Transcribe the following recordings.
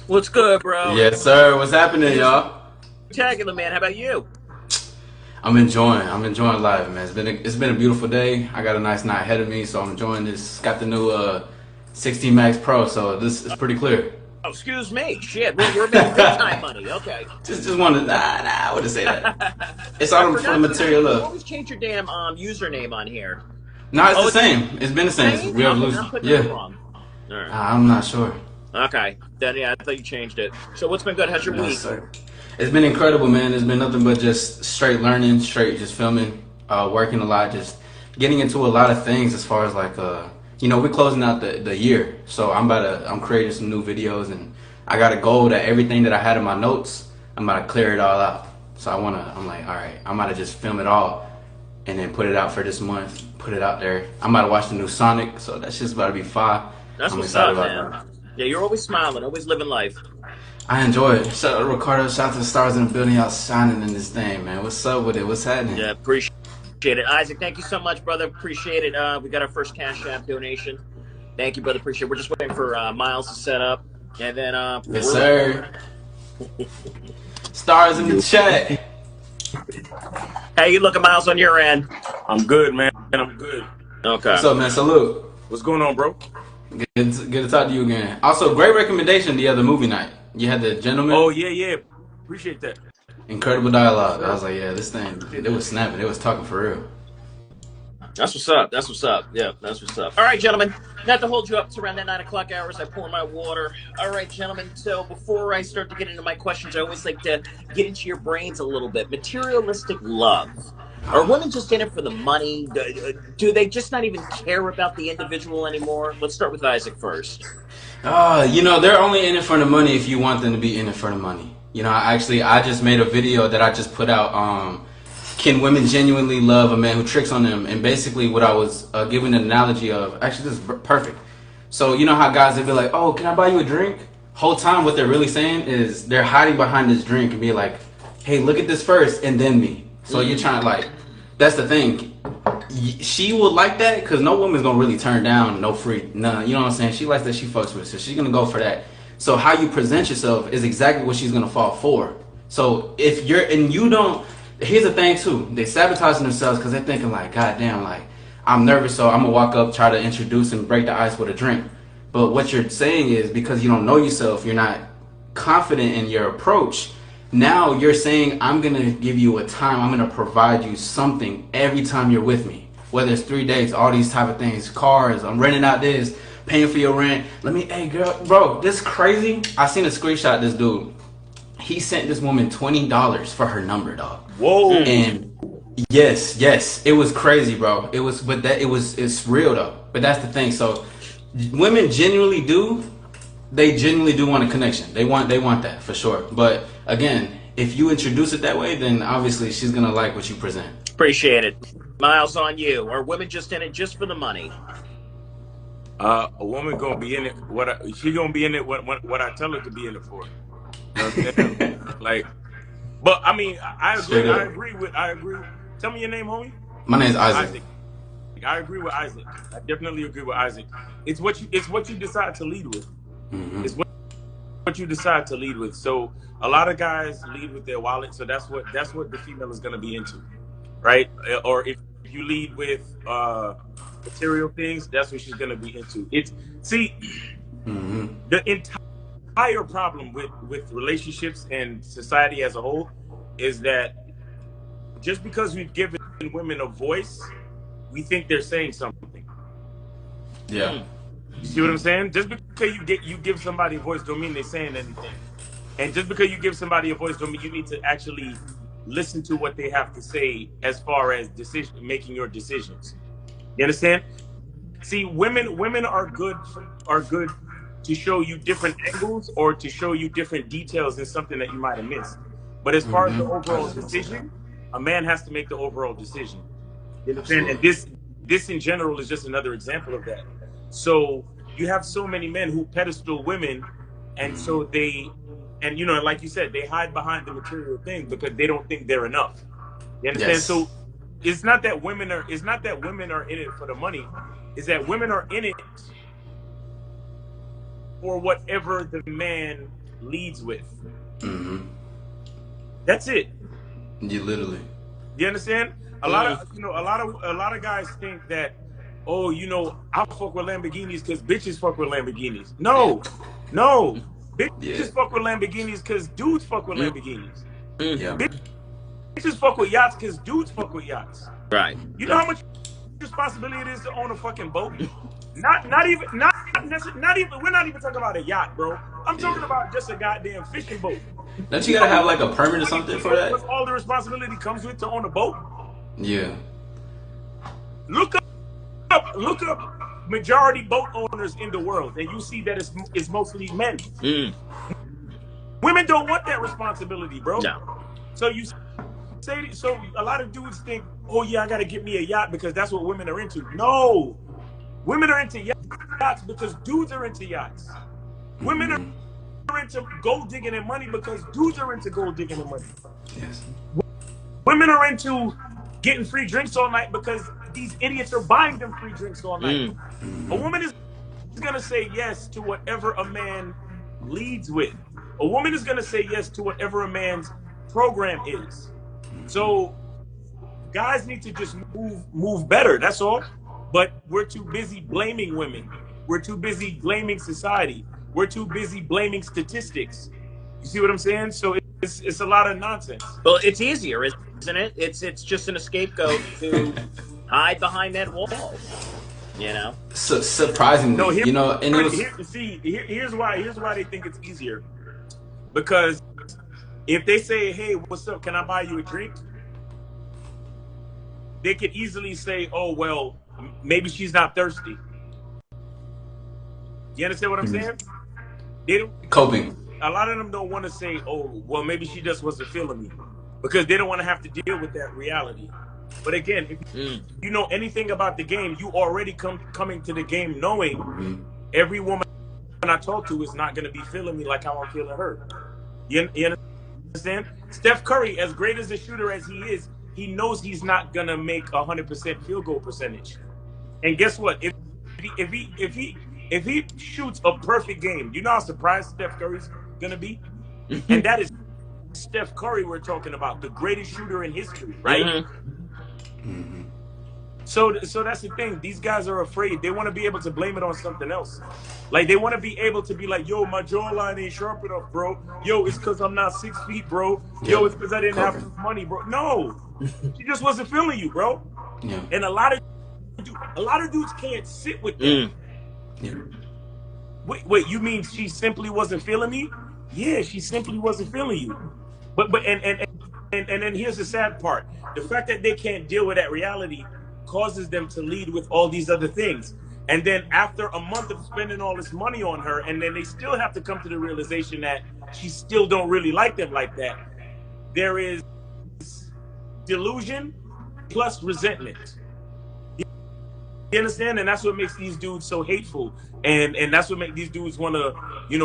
What's good, bro? Yes, sir. What's happening, y'all? Tagging the man. How about you? I'm enjoying life, man. It's been a beautiful day. I got a nice night ahead of me, so I'm enjoying this. Got the new 16 Max Pro, so this is pretty clear. Oh, excuse me. Shit, we're making big time money. Okay. just wanted I wouldn't say that. It's I all for the forgot material you love. always change your damn username on here. No, it's Oh, the it's same. It's been the the same since same. we Okay, then I'm evolution. putting it in Yeah, wrong. All right. I'm not sure. Okay. Then yeah, I thought you changed it. So what's been good? How's your No, week? sir. It's been incredible, man. It's been nothing but just straight learning, straight just filming, working a lot, just getting into a lot of things as far as like we're closing out the year. So I'm creating some new videos and I got a goal that everything that I had in my notes, I'm about to clear it all out. So I'm like, all right, I'm about to just film it all and then put it out for this month, put it out there. I'm about to watch the new Sonic, so that's just about to be fire. That's I'm what's excited up, about man. that. Yeah, you're always smiling, always living life. I enjoy it. Shout out to Ricardo. Shout out to the stars in the building. Y'all shining in this thing, man. What's up with it? What's happening? Yeah, appreciate it. Isaac, thank you so much, brother. Appreciate it. We got our first Cash App donation. Thank you, brother. Appreciate it. We're just waiting for Miles to set up. And then Yes, sir. Stars in the chat. How you looking, Miles, on your end? I'm good, man. I'm good. Okay. What's up, man? Salute. What's going on, bro? Good to talk to you again. Also, great recommendation the other movie night. You had the gentleman. Oh, yeah. Appreciate that. Incredible dialogue. I was like, yeah, this thing, it was snapping. It was talking for real. That's what's up. That's what's up. Yeah, that's what's up. All right, gentlemen. Not to hold you up to around that 9 o'clock hours, I pour my water. All right, gentlemen. So before I start to get into my questions, I always like to get into your brains a little bit. Materialistic love. Are women just in it for the money? Do they just not even care about the individual anymore? Let's start with Isaac first. They're only in it for the money if you want them to be in it for the money. I just made a video that I just put out. Can women genuinely love a man who tricks on them? And basically, what I was giving an analogy of, actually, this is perfect. So you know how guys they be like, "Oh, can I buy you a drink?" Whole time, what they're really saying is they're hiding behind this drink and be like, "Hey, look at this first, and then me." So you're trying to like, that's the thing. She would like that because no woman's gonna really turn down no free none. You know what I'm saying? She likes that she fucks with, so she's gonna go for that. So how you present yourself is exactly what she's gonna fall for. So if you're and you don't, here's the thing too. They sabotaging themselves because they're thinking like, God damn, like I'm nervous, so I'm gonna walk up, try to introduce and break the ice with a drink. But what you're saying is because you don't know yourself, you're not confident in your approach. Now you're saying I'm gonna give you a time. I'm gonna provide you something every time you're with me. Whether it's 3 days, all these type of things, cars. I'm renting out this, paying for your rent. Hey girl, bro, this crazy. I seen a screenshot. Of this dude, he sent this woman $20 for her number, dog. Whoa. And yes, it was crazy, bro. It's real though. But that's the thing. So women genuinely do. They genuinely do want a connection. They want that for sure. But again, if you introduce it that way, then obviously she's gonna like what you present. Appreciate it. Miles, on you. Are women just in it just for the money? A woman gonna be in it. She gonna be in it. What I tell her to be in it for. You know what I'm saying? Like, but I mean, I agree. I agree. Tell me your name, homie. My name's Isaac. I agree with Isaac. I definitely agree with Isaac. It's what you decide to lead with. Mm-hmm. It's what you decide to lead with. So a lot of guys lead with their wallet. So that's what the female is gonna be into, right? Or if you lead with material things, that's what she's gonna be into. The entire problem with relationships and society as a whole is that just because we've given women a voice, we think they're saying something. Yeah. You see what I'm saying? Just because you give somebody a voice don't mean they're saying anything. And just because you give somebody a voice don't mean you need to actually listen to what they have to say as far as making your decisions. You understand? See, women are good to show you different angles or to show you different details in something that you might have missed. But as far as the overall decision, a man has to make the overall decision. You understand? And this in general is just another example of that. So you have so many men who pedestal women, and so like you said, they hide behind the material thing because they don't think they're enough. You understand? Yes. So it's not that women are in it for the money. It's that women are in it for whatever the man leads with. Mm-hmm. That's it. You literally. You understand? A lot of a lot of guys think that, oh, I fuck with Lamborghinis because bitches fuck with Lamborghinis. No, no, Yeah. bitches fuck with Lamborghinis because dudes fuck with Lamborghinis. Yeah. Bitches fuck with yachts because dudes fuck with yachts. Right. You know how much responsibility it is to own a fucking boat? Not even we're not even talking about a yacht, bro. I'm talking about just a goddamn fishing boat. Don't you gotta have like a permit or something for that? What's all the responsibility comes with to own a boat? Yeah. Look up majority boat owners in the world, and you see that it's mostly men. Women don't want that responsibility, bro. No. So so a lot of dudes think, oh yeah, I gotta get me a yacht because that's what women are into. No, women are into yachts because dudes are into yachts. Women are into gold digging and money because dudes are into gold digging and money. Yes. Women are into getting free drinks all night because these idiots are buying them free drinks all night. A woman is gonna say yes to whatever a man leads with. A woman is gonna say yes to whatever a man's program is. So guys need to just move better. That's all. But we're too busy blaming women. We're too busy blaming society. We're too busy blaming statistics. You see what I'm saying? So it's a lot of nonsense. Well, it's easier, isn't it? It's just an scapegoat to hide behind that wall. So, surprisingly, No, and it was. Here's why they think it's easier. Because if they say, hey, what's up? Can I buy you a drink? They could easily say, oh, well, maybe she's not thirsty. You understand what I'm saying? They don't Coping. A lot of them don't want to say, oh, well, maybe she just wasn't feeling me, because they don't want to have to deal with that reality. But again, if you know anything about the game, you already coming to the game knowing every woman I talk to is not going to be feeling me like how I'm feeling her. You understand? Steph Curry, as great as a shooter as he is, he knows he's not going to make 100% field goal percentage. And guess what? If he shoots a perfect game, you know how surprised Steph Curry's going to be? And that is Steph Curry we're talking about, the greatest shooter in history, right? So that's the thing. These guys are afraid. They want to be able to blame it on something else. Like, they want to be able to be like, yo, my jawline ain't sharp enough, bro. Yo, it's because I'm not 6 feet, bro. Yo, it's because I didn't have enough money, bro. No, she just wasn't feeling you, bro. Yeah. And a lot of dudes can't sit with that. Yeah. Wait, you mean she simply wasn't feeling me? Yeah, she simply wasn't feeling you. But and then here's the sad part. The fact that they can't deal with that reality causes them to lead with all these other things. And then after a month of spending all this money on her, and then they still have to come to the realization that she still don't really like them like that. There is delusion plus resentment. You understand? And that's what makes these dudes so hateful. And that's what makes these dudes want to,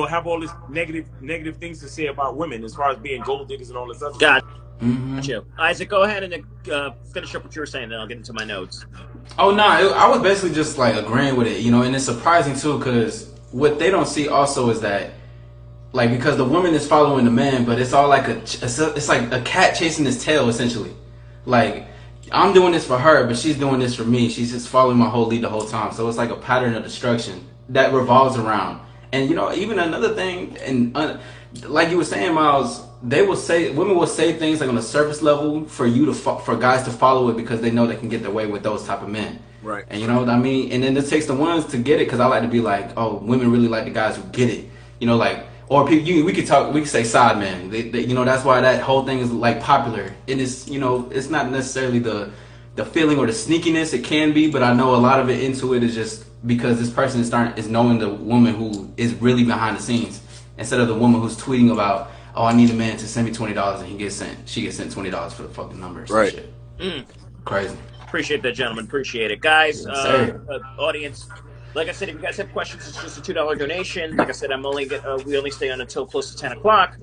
have all this negative things to say about women as far as being gold diggers and all this other stuff. Gotcha. Isaac, go ahead and finish up what you were saying, then I'll get into my notes. Oh, no, I was basically just like agreeing with it, and it's surprising too, because what they don't see also is that, like, because the woman is following the man, but it's all like it's like a cat chasing his tail, essentially. Like, I'm doing this for her, but she's doing this for me. She's just following my whole lead the whole time. So it's like a pattern of destruction that revolves around. And even another thing, and like you were saying, Miles, women will say things like on a surface level for guys to follow it because they know they can get their way with those type of men. Right. And you know what I mean? And then it takes the ones to get it, because I like to be like, oh, women really like the guys who get it. Or people, we could say side men. That's why that whole thing is like popular. It is, it's not necessarily the feeling or the sneakiness. It can be, but I know a lot of it into it is just because this person is knowing the woman who is really behind the scenes, instead of the woman who's tweeting about, oh, I need a man to send me $20, and she gets sent $20 for the fucking numbers. Right. Shit. Crazy. Appreciate that, gentlemen. Appreciate it, guys. Yes, Audience. Like I said, if you guys have questions, it's just a $2 donation. Like I said, we only stay on until close to 10 o'clock,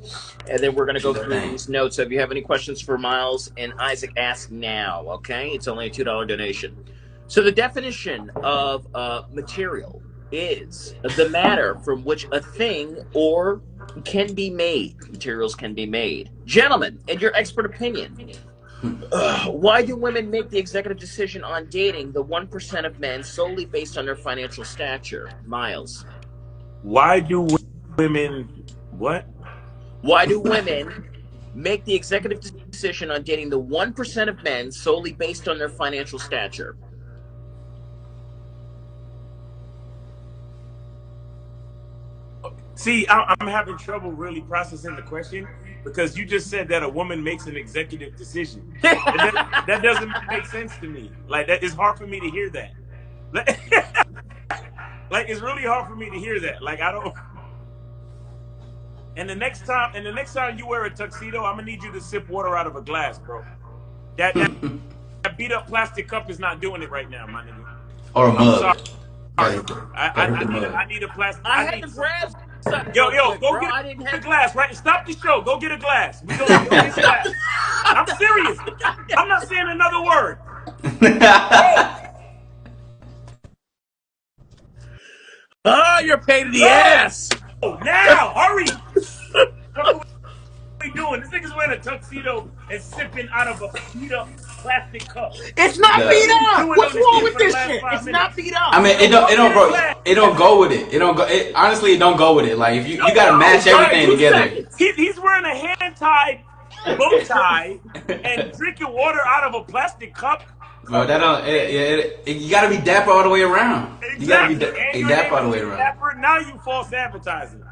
and then we're going to go through these notes. So if you have any questions for Miles and Isaac, ask now, okay? It's only a $2 donation. So the definition of material is the matter from which a thing or can be made. Materials can be made. Gentlemen, in your expert opinion, why do women make the executive decision on dating the 1% of men solely based on their financial stature? Miles. Why do women what? Why do women make the executive decision on dating the 1% of men solely based on their financial stature? See, I'm having trouble really processing the question because you just said that a woman makes an executive decision. That doesn't make sense to me. Like that, it's hard for me to hear that. Like it's really hard for me to hear that. Like I don't. And the next time you wear a tuxedo, I'm gonna need you to sip water out of a glass, bro. That beat up plastic cup is not doing it right now, my nigga. Or a I'm mug. sorry. Mug. I need a plastic. I had to grab something. Yo, quick, go bro. get I didn't a have glass, right? Stop the show. Go get a glass. We go get a glass. I'm serious. I'm not saying another word. Oh, you're a pain in the ass. Oh, now, hurry. What are we doing? This nigga's wearing a tuxedo and sipping out of a beat up plastic cup. It's not Yeah. beat up. Doing What's on this wrong shit with for the this last shit? 5 It's minutes. not beat up. I mean, it don't, bro. It don't go with it. It don't go. Honestly, it don't go with it. Like if you gotta match everything together. He's wearing a hand tied bow tie and drinking water out of a plastic cup. Bro, that don't. You gotta be dapper all the way around. Exactly. You gotta be dapper all the way around. Dapper, now you false advertising.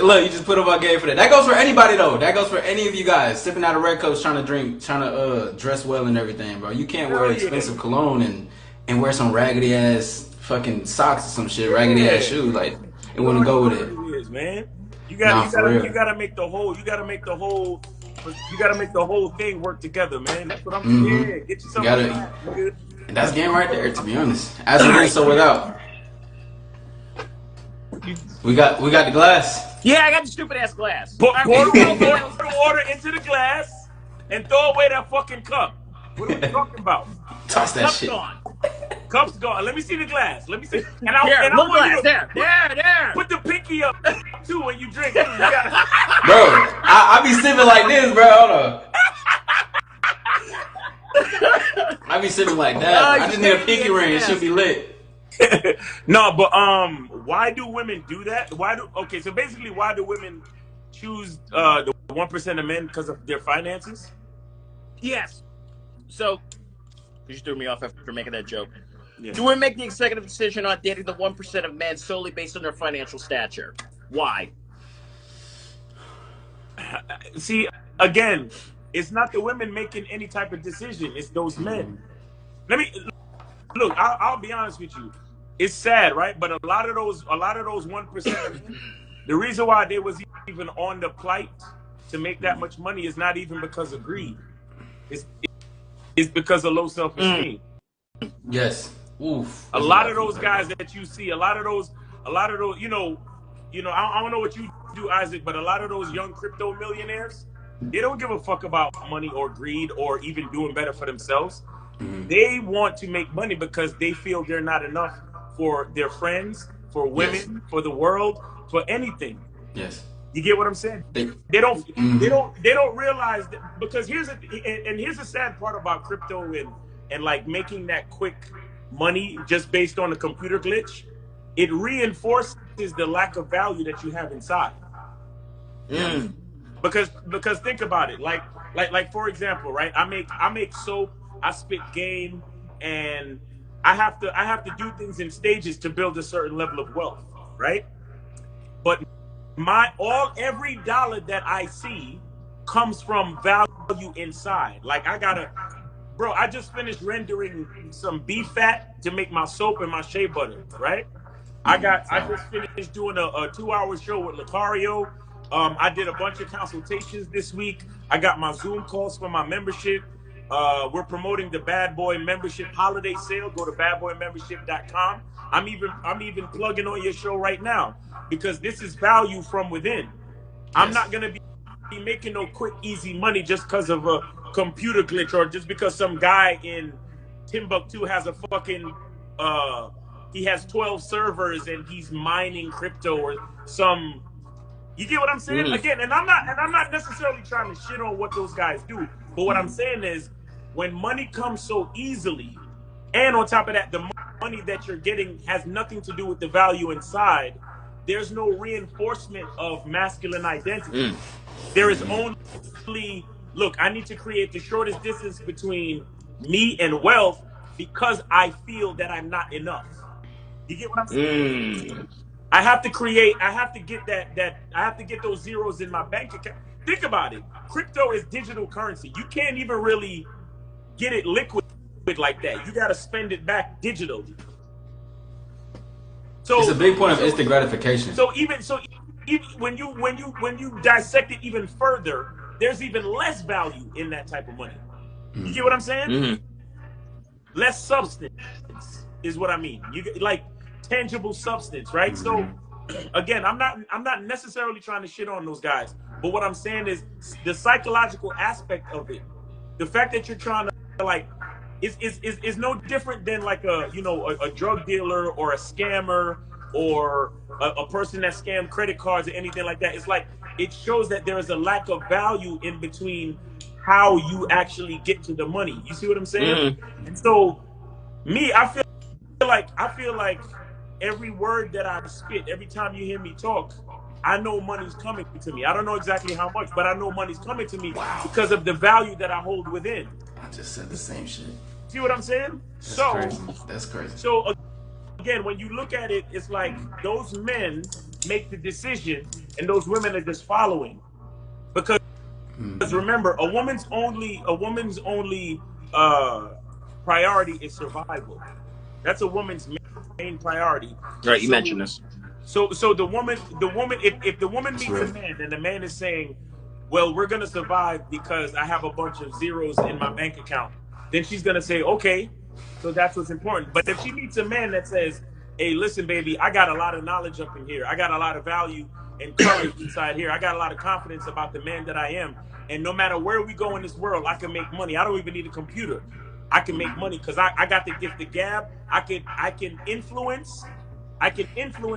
Look, you just put up our game for that. That goes for anybody though. That goes for any of you guys sipping out of red cups, trying to dress well and everything, bro. You can't wear expensive cologne and wear some raggedy ass fucking socks or some shit, raggedy ass shoes. Like it wouldn't go with it. It is, man. You gotta make the whole thing work together, man. That's what I'm saying. Yeah, get yourself. And that's game right there, to be honest. As it is, so without. We got the glass. Yeah, I got the stupid ass glass. Pour the water into the glass and throw away that fucking cup. What are we talking about? Toss that shit. Gone. Cup's gone. Let me see the glass. Let me see. And I want you to there. Put the pinky up too when you drink. Bro, I be sipping like this, bro. Hold on. I be sipping like that. I just need a pinky ring. It should be lit. No, but why do women do that? So basically, why do women choose the 1% of men because of their finances? Yes. So you threw me off after making that joke. Yeah. Do women make the executive decision on dating the 1% of men solely based on their financial stature? Why? See, again, it's not the women making any type of decision. It's those men. Look. I'll be honest with you. It's sad, right? But a lot of those 1% of men, the reason why they was even on the plight to make that much money is not even because of greed. It's because of low self-esteem. Yes. Oof. A lot of those guys that you see, a lot of those, you know, I don't know what you do, Isaac, but a lot of those young crypto millionaires, they don't give a fuck about money or greed or even doing better for themselves. Mm-hmm. They want to make money because they feel they're not enough for their friends, for women, for the world, for anything. Yes. You get what I'm saying? They don't realize that, because here's the sad part about crypto and like making that quick money just based on a computer glitch. It reinforces the lack of value that you have inside. Mm. Because think about it, like for example, right? I make soap, I spit game, and I have to do things in stages to build a certain level of wealth, right? But every dollar that I see comes from value inside. Like I just finished rendering some beef fat to make my soap and my shea butter, right? I just finished doing a 2-hour show with Lucario. I did a bunch of consultations this week. I got my Zoom calls for my membership. We're promoting the Bad Boy membership holiday sale. Go to badboymembership.com. I'm even plugging on your show right now because this is value from within. Yes. I'm not gonna be making no quick, easy money just because of a computer glitch or just because some guy in Timbuktu has a fucking he has 12 servers and he's mining crypto or some. You get what I'm saying? Again, and I'm not necessarily trying to shit on what those guys do, but what I'm saying is when money comes so easily, and on top of that, the money that you're getting has nothing to do with the value inside. There's no reinforcement of masculine identity. There is only, look, I need to create the shortest distance between me and wealth because I feel that I'm not enough. You get what I'm saying? I have to get I have to get those zeros in my bank account. Think about it. Crypto is digital currency. You can't even really get it liquid like that. You got to spend it back digitally. So it's a big point of instant gratification. So even when you dissect it even further, there's even less value in that type of money. You get what I'm saying? Less substance is what I mean. You get like tangible substance, right? So again, I'm not necessarily trying to shit on those guys, but what I'm saying is the psychological aspect of it, the fact that you're trying to like is no different than like a drug dealer or a scammer or a person that scammed credit cards or anything like that. It's like it shows that there is a lack of value in between how you actually get to the money. You see what I'm saying? And so me, I feel like every word that I spit, every time you hear me talk, I know money's coming to me. I don't know exactly how much, but I know money's coming to me because of the value that I hold within. I just said the same shit. See what I'm saying? That's crazy. So again, when you look at it, it's like those men make the decision and those women are just following. Because remember, a woman's only priority is survival. That's a woman's main priority. Right, you mentioned this. So the woman, if the woman meets a man and the man is saying, well, we're gonna survive because I have a bunch of zeros in my bank account, then she's gonna say, okay, so that's what's important. But if she meets a man that says, hey, listen, baby, I got a lot of knowledge up in here, I got a lot of value and courage inside here, I got a lot of confidence about the man that I am, and no matter where we go in this world, I can make money. I don't even need a computer. I can make money because I got the gift of gab. I can influence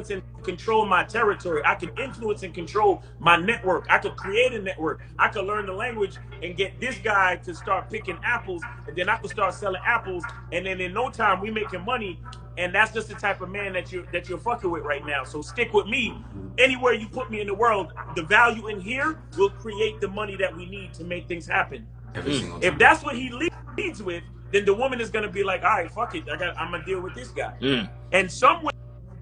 and control my territory. I can influence and control my network. I could create a network. I could learn the language and get this guy to start picking apples, and then I could start selling apples, and then in no time we making money. And that's just the type of man that you're fucking with right now. So stick with me. Anywhere you put me in the world, the value in here will create the money that we need to make things happen. Every single time. If that's what he leads with, then the woman is going to be like, all right, fuck it. I'm going to deal with this guy. And some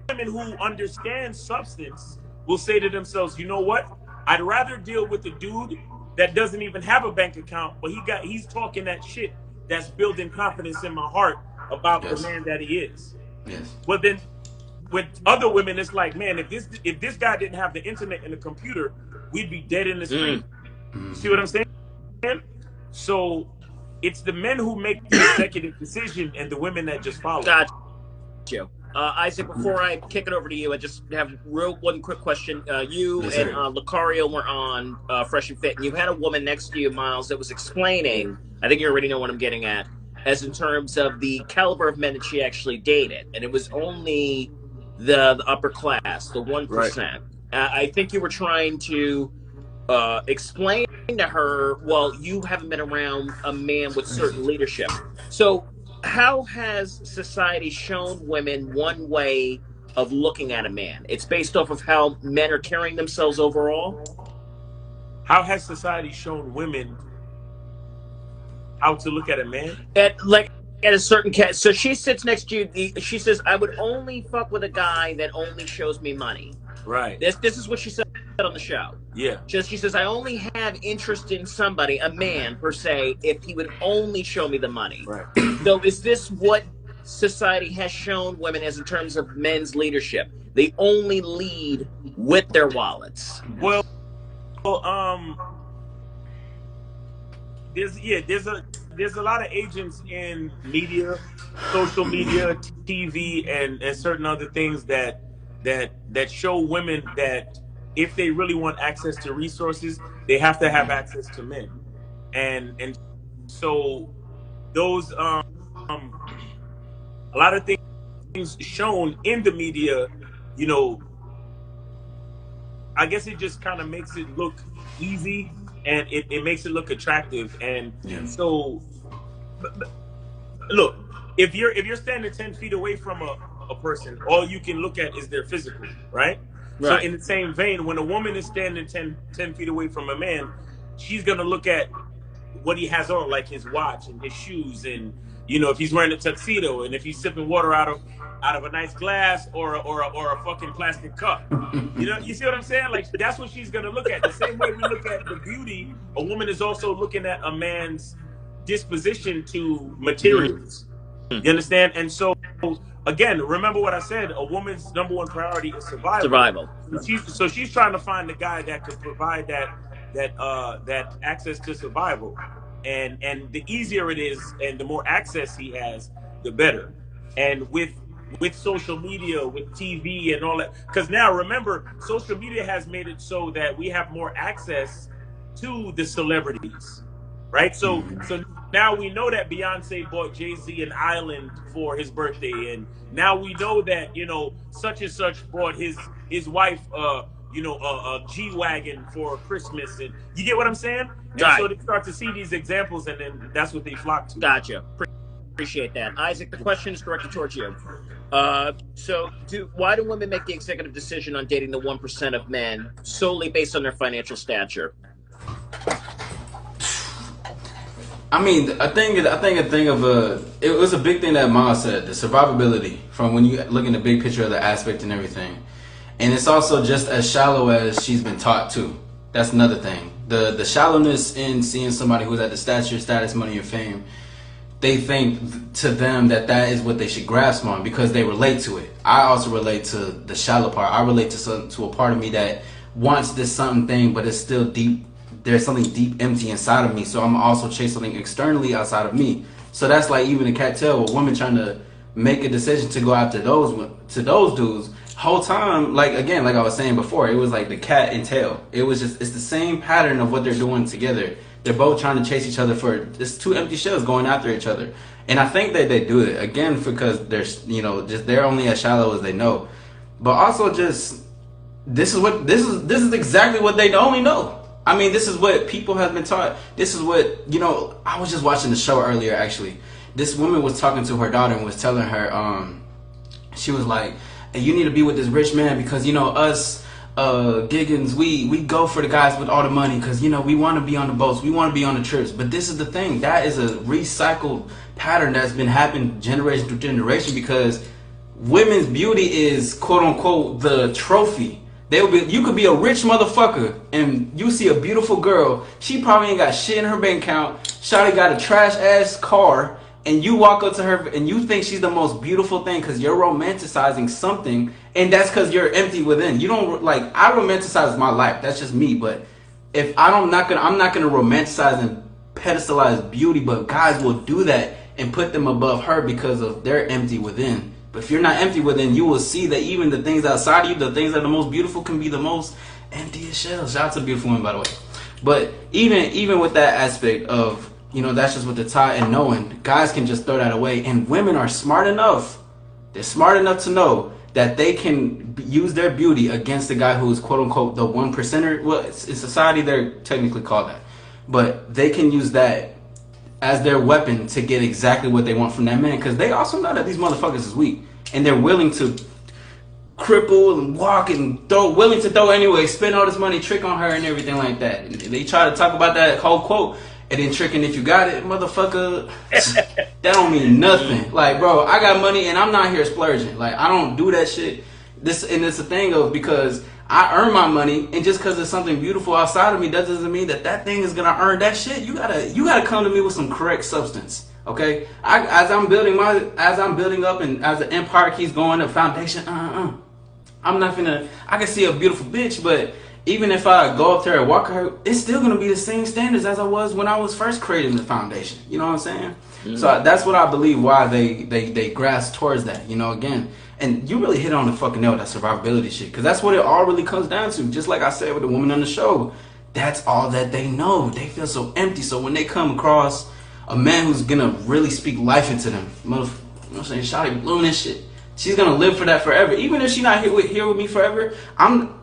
women who understand substance will say to themselves, you know what? I'd rather deal with a dude that doesn't even have a bank account, but he's talking that shit that's building confidence in my heart about the man that he is. Yes. Well, then with other women, it's like, man, if this guy didn't have the internet and the computer, we'd be dead in the street. See what I'm saying? So it's the men who make the executive decision and the women that just follow. Got you. Isaac, before I kick it over to you, I just have one quick question. You and Lucario were on Fresh and Fit, and you had a woman next to you, Miles, that was explaining, I think you already know what I'm getting at, as in terms of the caliber of men that she actually dated. And it was only the upper class, the 1%. Right. I think you were trying to explain to her, well, you haven't been around a man with certain leadership. So how has society shown women one way of looking at a man? It's based off of how men are carrying themselves overall? How has society shown women how to look at a man? At a certain cat. So she sits next to you. She says, I would only fuck with a guy that only shows me money. Right. This is what she said on the show. Yeah. She says, I only have interest in somebody, a man per se, if he would only show me the money. Right. So is this what society has shown women as in terms of men's leadership? They only lead with their wallets. Well, there's a lot of agents in media, social media, TV, and certain other things that show women that if they really want access to resources, they have to have access to men, and so those a lot of things things shown in the media, you know, I guess it just kind of makes it look easy, and it makes it look attractive. And Yeah. so, look, if you're standing 10 feet away from a person, all you can look at is their physical, right? So Right. in the same vein, when a woman is standing 10 feet away from a man, she's gonna look at what he has on, like his watch and his shoes, and if he's wearing a tuxedo, and if he's sipping water out of a nice glass, or a fucking plastic cup. You see what I'm saying? Like, that's what she's gonna look at. The same way we look at the beauty, a woman is also looking at a man's disposition to materials. You understand? And so, again, remember what I said. A woman's number one priority is survival. Survival. So she's trying to find the guy that could provide that access to survival. And the easier it is, and the more access he has, the better. And with social media, with TV and all that, because now, remember, social media has made it so that we have more access to the celebrities, right? So now we know that Beyonce bought Jay-Z an island for his birthday, and now we know that such and such bought his wife a G-Wagon for Christmas. And you get what I'm saying? And Right. so they start to see these examples, and then that's what they flock to. Gotcha. Appreciate that. Isaac, the question is directed towards you. So why do women make the executive decision on dating the 1% of men solely based on their financial stature? I mean, I think it was a big thing that Ma said, the survivability from when you look in the big picture of the aspect and everything. And it's also just as shallow as she's been taught too. That's another thing. The shallowness in seeing somebody who's at the stature, status, money, or fame, they think to them that is what they should grasp on because they relate to it. I also relate to the shallow part. I relate to a part of me that wants this something thing, but it's still deep. There's something deep empty inside of me. So I'm also chasing something externally outside of me. So that's like even a cattail, a woman trying to make a decision to go after those dudes. Whole time, like again, like I was saying before, it was like the cat and tail. It's the same pattern of what they're doing together. They're both trying to chase each other for just two empty shells going after each other. And I think that they do it again because they're only as shallow as they know. But also just this is exactly what they only know. I mean, this is what people have been taught. This is what I was just watching the show earlier actually. This woman was talking to her daughter and was telling her, she was like, hey, you need to be with this rich man because us Giggins, we go for the guys with all the money because we want to be on the boats, we want to be on the trips. But this is the thing, that is a recycled pattern that's been happening generation to generation because women's beauty is quote unquote the trophy. You could be a rich motherfucker and you see a beautiful girl, she probably ain't got shit in her bank account, shawty got a trash ass car, and you walk up to her and you think she's the most beautiful thing because you're romanticizing something, and that's because you're empty within. You don't I romanticize my life. That's just me. But if I'm not gonna romanticize and pedestalize beauty, but guys will do that and put them above her because of their empty within. But if you're not empty within, you will see that even the things outside of you, the things that are the most beautiful, can be the most emptiest shells. Shout out to beautiful women, by the way. But even with that aspect of that's just what they're taught and knowing. Guys can just throw that away. And women are smart enough. They're smart enough to know that they can use their beauty against the guy who is quote unquote the 1%er. Well, in society they're technically called that. But they can use that as their weapon to get exactly what they want from that man. Because they also know that these motherfuckers is weak. And they're willing to cripple and walk and willing to throw anyway, spend all this money, trick on her and everything like that. And they try to talk about that whole quote. And then tricking if you got it, motherfucker, that don't mean nothing. Like, bro, I got money and I'm not here splurging. Like, I don't do that shit. And it's a thing of because I earn my money, and just because there's something beautiful outside of me, that doesn't mean that thing is gonna earn that shit. You gotta come to me with some correct substance, okay? As I'm building up and as the empire keeps going, the foundation, I'm not finna. I can see a beautiful bitch, but even if I go up there and walk her, it's still gonna be the same standards as I was when I was first creating the foundation. You know what I'm saying? Mm-hmm. So that's what I believe why they grasp towards that. Again, and you really hit on the fucking nail, that survivability shit, because that's what it all really comes down to. Just like I said with the woman on the show, that's all that they know. They feel so empty. So when they come across a man who's gonna really speak life into them, I'm saying, shawty blooming and shit, She's gonna live for that forever. Even if she's not here with me forever,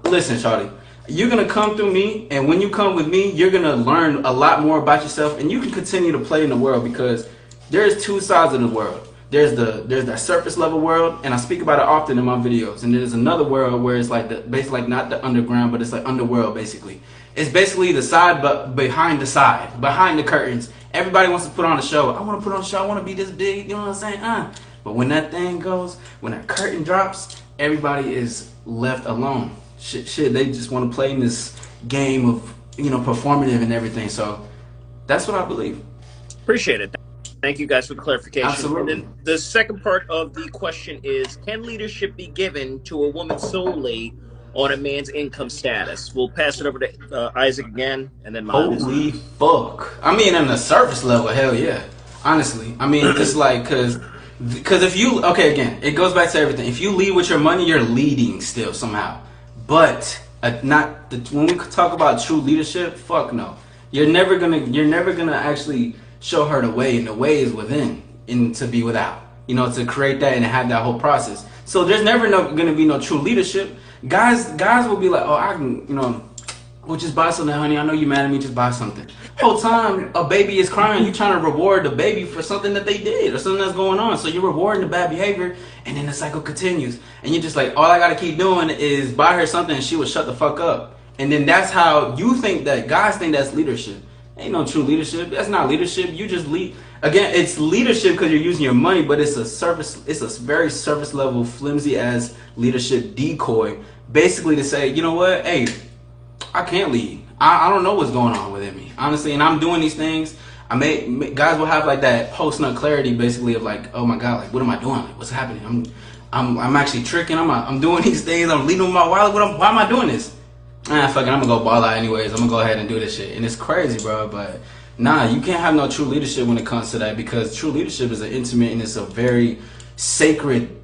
listen, Shawty. You're gonna come through me, and when you come with me, you're gonna learn a lot more about yourself, and you can continue to play in the world because there's two sides of the world. There's that surface level world, and I speak about it often in my videos. And there's another world where it's like basically like not the underground, but it's like underworld basically. It's basically the side, but behind the curtains. Everybody wants to put on a show. I want to put on a show. I want to be this big. You know what I'm saying? But when that thing goes, when that curtain drops, everybody is left alone. Shit, they just want to play in this game of, performative and everything. So that's what I believe. Appreciate it. Thank you guys for the clarification. Absolutely. And then the second part of the question is, can leadership be given to a woman solely on a man's income status? We'll pass it over to Isaac again, and then Miles. Holy fuck. I mean, on the surface level, hell yeah. Honestly. I mean, it's like, because if you, okay, again, it goes back to everything. If you lead with your money, you're leading still somehow. But when we talk about true leadership, fuck no. You're never gonna actually show her the way, and the way is within and to be without. To create that and have that whole process. So there's never gonna be no true leadership. Guys will be like, oh, I can, we'll just buy something, honey. I know you mad at me, just buy something. Whole time a baby is crying, you trying to reward the baby for something that they did or something that's going on. So you're rewarding the bad behavior, and then the cycle continues. And you're just like, all I gotta keep doing is buy her something and she will shut the fuck up. And then that's how you think that guys think that's leadership. Ain't no true leadership. That's not leadership. You just lead. Again, it's leadership because you're using your money, but it's a very surface level, flimsy as leadership decoy. Basically to say, you know what, hey, I can't lead. I don't know what's going on within me, honestly. And I'm doing these things. Guys will have like that post nut clarity, basically of like, oh my god, like what am I doing? Like, what's happening? I'm actually tricking. I'm doing these things. I'm leading with my wallet. Why am I doing this? Fuck it, I'm gonna go ball out anyways. I'm gonna go ahead and do this shit. And it's crazy, bro. But nah, you can't have no true leadership when it comes to that, because true leadership is an intimate and it's a very sacred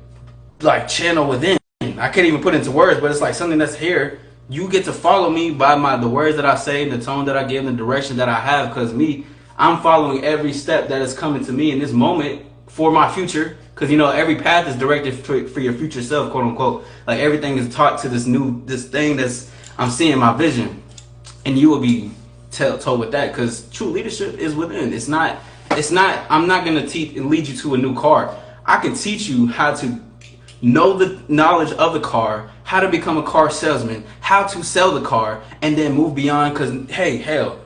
like channel within. I can't even put it into words, but it's like something that's here. You get to follow me by the words that I say, the tone that I give, the direction that I have, because I'm following every step that is coming to me in this moment for my future. Because every path is directed for your future self, quote unquote. Like everything is taught to this thing that's I'm seeing my vision, and you will be told with that, because true leadership is within. It's not. I'm not gonna lead you to a new car. I can teach you how to know the knowledge of the car, how to become a car salesman, how to sell the car, and then move beyond. Because hey, hell,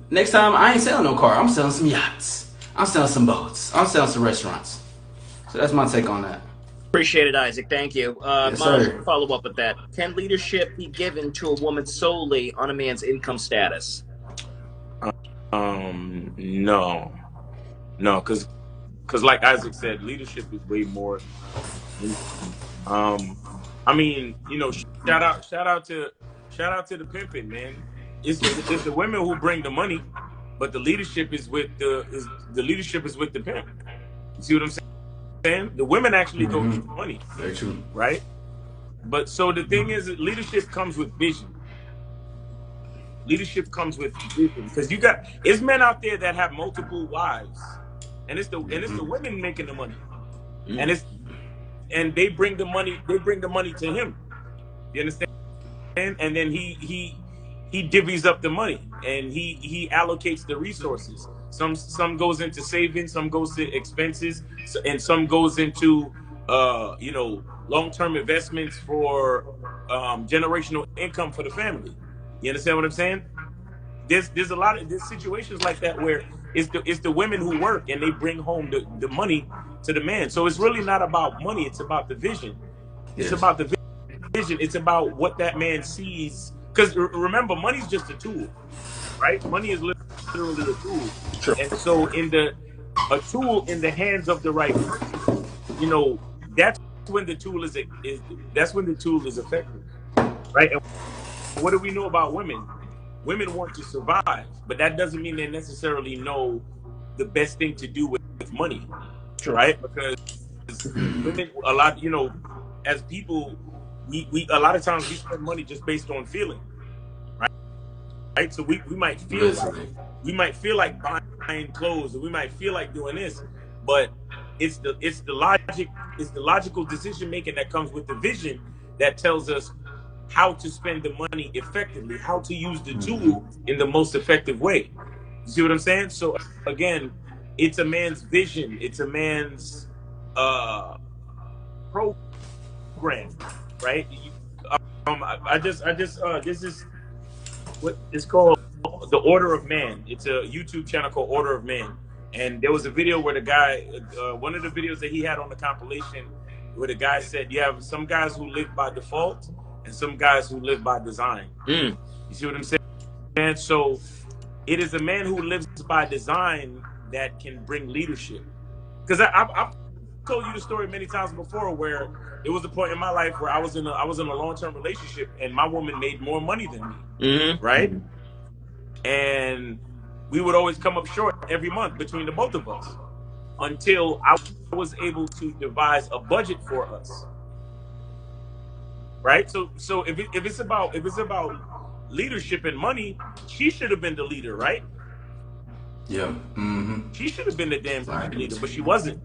next time I ain't selling no car. I'm selling some yachts. I'm selling some boats. I'm selling some restaurants. So that's my take on that. Appreciate it, Isaac. Thank you. Yes, Miles, sir. follow up with that. Can leadership be given to a woman solely on a man's income status? No, because like Isaac said, leadership is way more. I mean, shout out to the pimping, man. It's the women who bring the money, but the leadership is with the leadership is with the pimp. You see what I'm saying? The women actually go get the money. Very true. Right? But so the thing is that leadership comes with vision. Leadership comes with vision, because it's men out there that have multiple wives, and it's the women making the money, and they bring the money to him. You understand? And then he divvies up the money, and he allocates the resources. Some goes into savings, some goes to expenses, and some goes into long-term investments for generational income for the family. You understand what I'm saying? There's a lot of situations like that where it's the women who work and they bring home the money to the man. So it's really not about money, it's about the vision. It's about the vision. It's about what that man sees. Because remember, money's just a tool, right? Money is literally a tool. Sure. And so a tool in the hands of the right person, that's when the tool is effective, right? And what do we know about women? Women want to survive, but that doesn't mean they necessarily know the best thing to do with money, Sure. Right? Because women, a lot, as people, we a lot of times we spend money just based on feeling, right? So we might feel like buying clothes, or we might feel like doing this, but it's the logical decision making that comes with the vision that tells us how to spend the money effectively, how to use the tool in the most effective way. You see what I'm saying? So again, it's a man's vision, it's a man's uh program, right? This is what it's called, the Order of Man. It's a YouTube channel called Order of Man, and there was a video where the guy, one of the videos that he had on the compilation, where the guy said, "You have some guys who live by default and some guys who live by design." Mm. You see what I'm saying? So it is a man who lives by design that can bring leadership. Because I've told you the story many times before where it was a point in my life where I was in a long-term relationship and my woman made more money than me, Mm-hmm. right? And we would always come up short every month between the both of us until I was able to devise a budget for us, right? So if it's about leadership and money, she should have been the leader, right? Yeah. Mm-hmm. She should have been the damn Like leader, but she wasn't.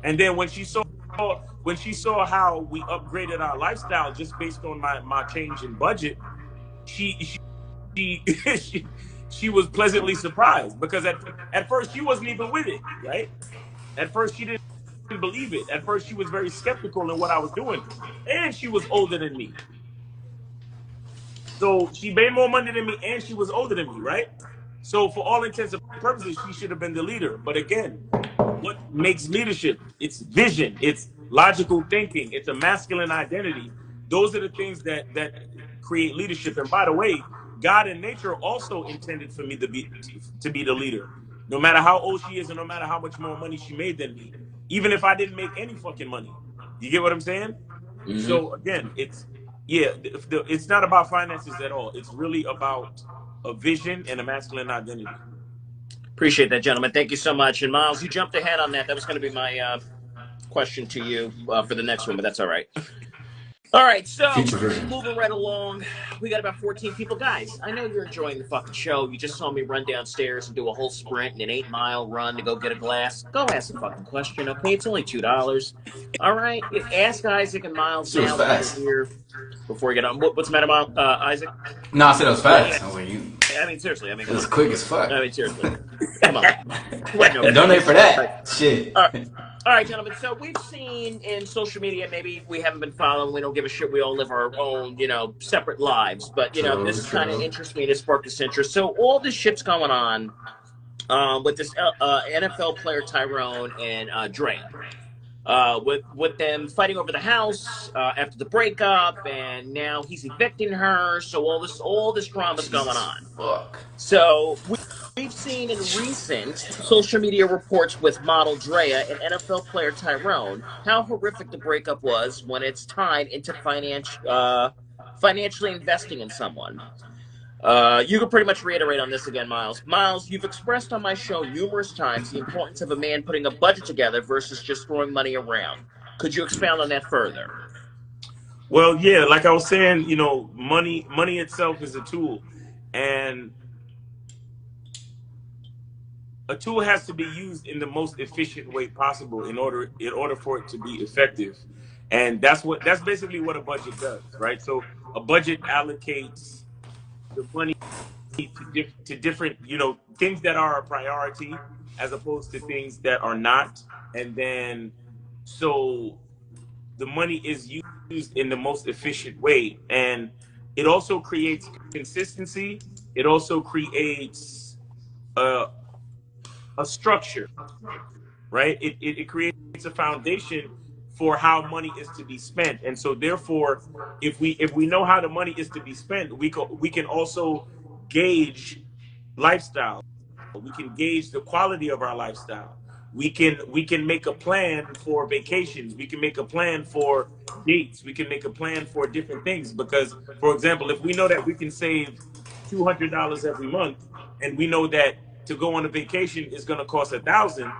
And then when she saw how we upgraded our lifestyle just based on my change in budget, she she was pleasantly surprised, because at first she wasn't even with it, right? At first she didn't believe it. At first she was very skeptical in what I was doing, and she was older than me. So she made more money than me, and she was older than me, right? So for all intents and purposes, she should have been the leader. But again, what makes leadership? It's vision, it's logical thinking, it's a masculine identity. Those are the things that create leadership. And by the way, God and nature also intended for me to be the leader, no matter how old she is and no matter how much more money she made than me, even if I didn't make any fucking money. You get what I'm saying? Mm-hmm. So again, it's not about finances at all. It's really about a vision and a masculine identity. Appreciate that, gentlemen. Thank you so much. And Miles, you jumped ahead on that. That was going to be my question to you for the next one, but that's all right. All right, so future vision. moving right along, we got about 14 people. Guys, I know you're enjoying the fucking show. You just saw me run downstairs and do a whole sprint and an 8-mile run to go get a glass. Go ask a fucking question, okay? It's only $2. All right, ask Isaac and Miles She was now while fast. you're here before we get on. What's the matter, Isaac? No, I said it was fast. Yeah, I mean, I mean, seriously. I mean, it come was on. quick as fuck. I mean, seriously. Come on. Wait, no. Donate for that. Shit. All right, gentlemen. So we've seen in social media, maybe we haven't been following. We don't give a shit. We all live our own, separate lives. But this is kind of interests me to spark this interest. So all this shit's going on with this NFL player Tyrone and Drea. With them fighting over the house after the breakup, and now he's evicting her. So all this drama's going on. Fuck. So we've seen in recent social media reports with model Drea and NFL player Tyrone how horrific the breakup was when it's tied into financially investing in someone. You can pretty much reiterate on this again, Miles. Miles, you've expressed on my show numerous times the importance of a man putting a budget together versus just throwing money around. Could you expound on that further? Well, yeah, like I was saying, money itself is a tool, and a tool has to be used in the most efficient way possible in order for it to be effective. And that's basically what a budget does, right? So a budget allocates the money to different, things that are a priority as opposed to things that are not. And then so the money is used in the most efficient way, and it also creates consistency. It also creates a structure, right? It creates a foundation for how money is to be spent. And so therefore, if we know how the money is to be spent, we can also gauge lifestyle. We can gauge the quality of our lifestyle. We can make a plan for vacations. We can make a plan for dates. We can make a plan for different things. Because, for example, if we know that we can save $200 every month, and we know that to go on a vacation is going to cost $1,000,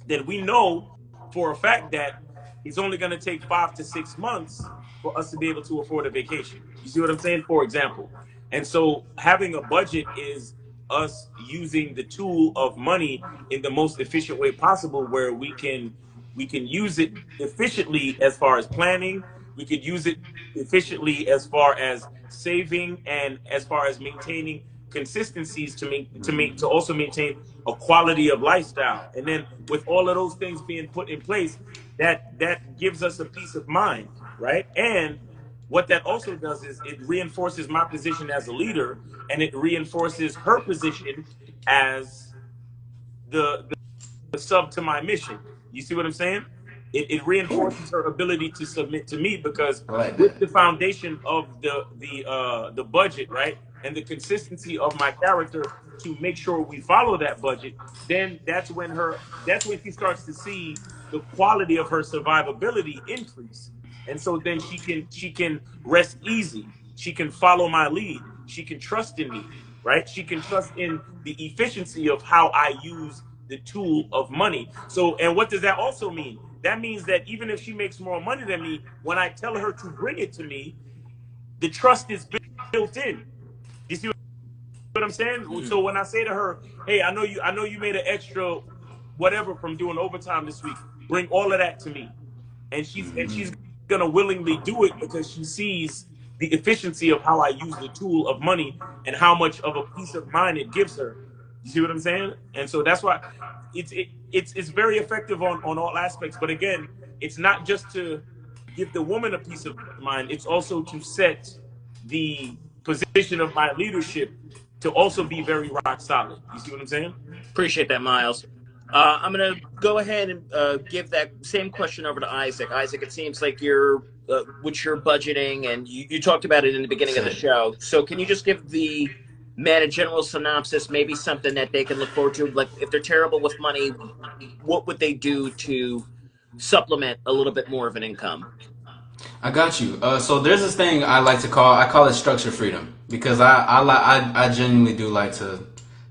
then we know for a fact that it's only going to take 5 to 6 months for us to be able to afford a vacation. You see what I'm saying? For example. And so having a budget is us using the tool of money in the most efficient way possible, where we can We can use it efficiently as far as planning. We could use it efficiently as far as saving and as far as maintaining consistencies to also maintain a quality of lifestyle. And then with all of those things being put in place, that gives us a peace of mind, right? And what that also does is it reinforces my position as a leader, and it reinforces her position as the sub to my mission. You see what I'm saying? It Cool. reinforces her ability to submit to me, because I like with that. the foundation of the budget, right, and the consistency of my character to make sure we follow that budget, then that's when she starts to see the quality of her survivability increase. And so then she can rest easy. She can follow my lead. She can trust in me, right? She can trust in the efficiency of how I use the tool of money. So, and what does that also mean? That means that even if she makes more money than me, when I tell her to bring it to me, the trust is built in. You see what I'm saying? Mm. So when I say to her, "Hey, I know you made an extra whatever from doing overtime this week. Bring all of that to me," and she's gonna willingly do it because she sees the efficiency of how I use the tool of money and how much of a peace of mind it gives her. You see what I'm saying? And so that's why it's very effective on all aspects. But again, it's not just to give the woman a peace of mind. It's also to set the position of my leadership to also be very rock solid. You see what I'm saying? Appreciate that, Miles. I'm going to go ahead and give that same question over to Isaac. Isaac, it seems like you're with your budgeting, and you talked about it in the beginning of the Set. show. So, can you just give the man a general synopsis, maybe something that they can look forward to? Like, if they're terrible with money, what would they do to supplement a little bit more of an income? I got you. So there's this thing I call it structure freedom, because I genuinely do like to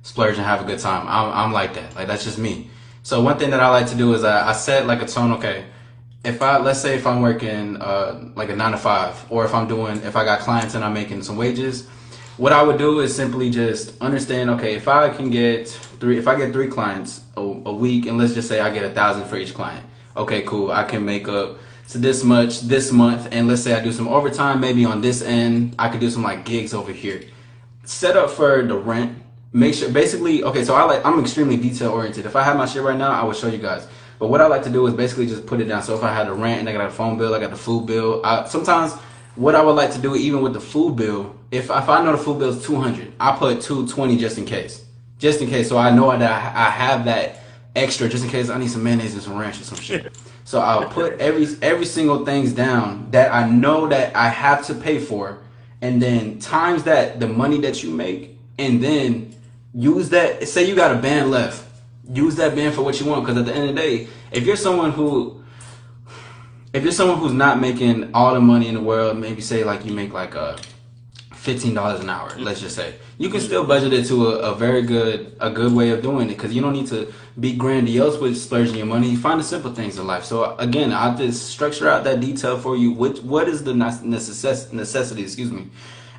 splurge and have a good time. I'm like that. Like, that's just me. So one thing that I like to do is I set like a tone. Okay, let's say if I'm working like a 9 to 5, or if I got clients and I'm making some wages, what I would do is simply just understand. Okay, if I get 3 clients a week, and let's just say I get 1,000 for each client. Okay, cool. I can make up to this much this month, and let's say I do some overtime maybe on this end. I could do some like gigs over here. Set up for the rent. Make sure, basically, okay, so I'm extremely detail oriented. If I had my shit right now, I would show you guys. But what I like to do is basically just put it down. So if I had a rent and I got a phone bill, I got the food bill. Sometimes what I would like to do, even with the food bill, if I know the food bill is 200, I put 220 just in case. Just in case, so I know that I have that extra just in case I need some mayonnaise and some ranch or some shit. So I'll put every single things down that I know that I have to pay for, and then times that the money that you make, and then use that. Say you got a band left, use that band for what you want. Because at the end of the day, if you're someone who's not making all the money in the world, maybe say like you make like $15 an hour, let's just say, you can still budget it to a good way of doing it, because you don't need to be grandiose with splurging your money. You find the simple things in life. So again, I'll just structure out that detail for you. What is the necessity, excuse me,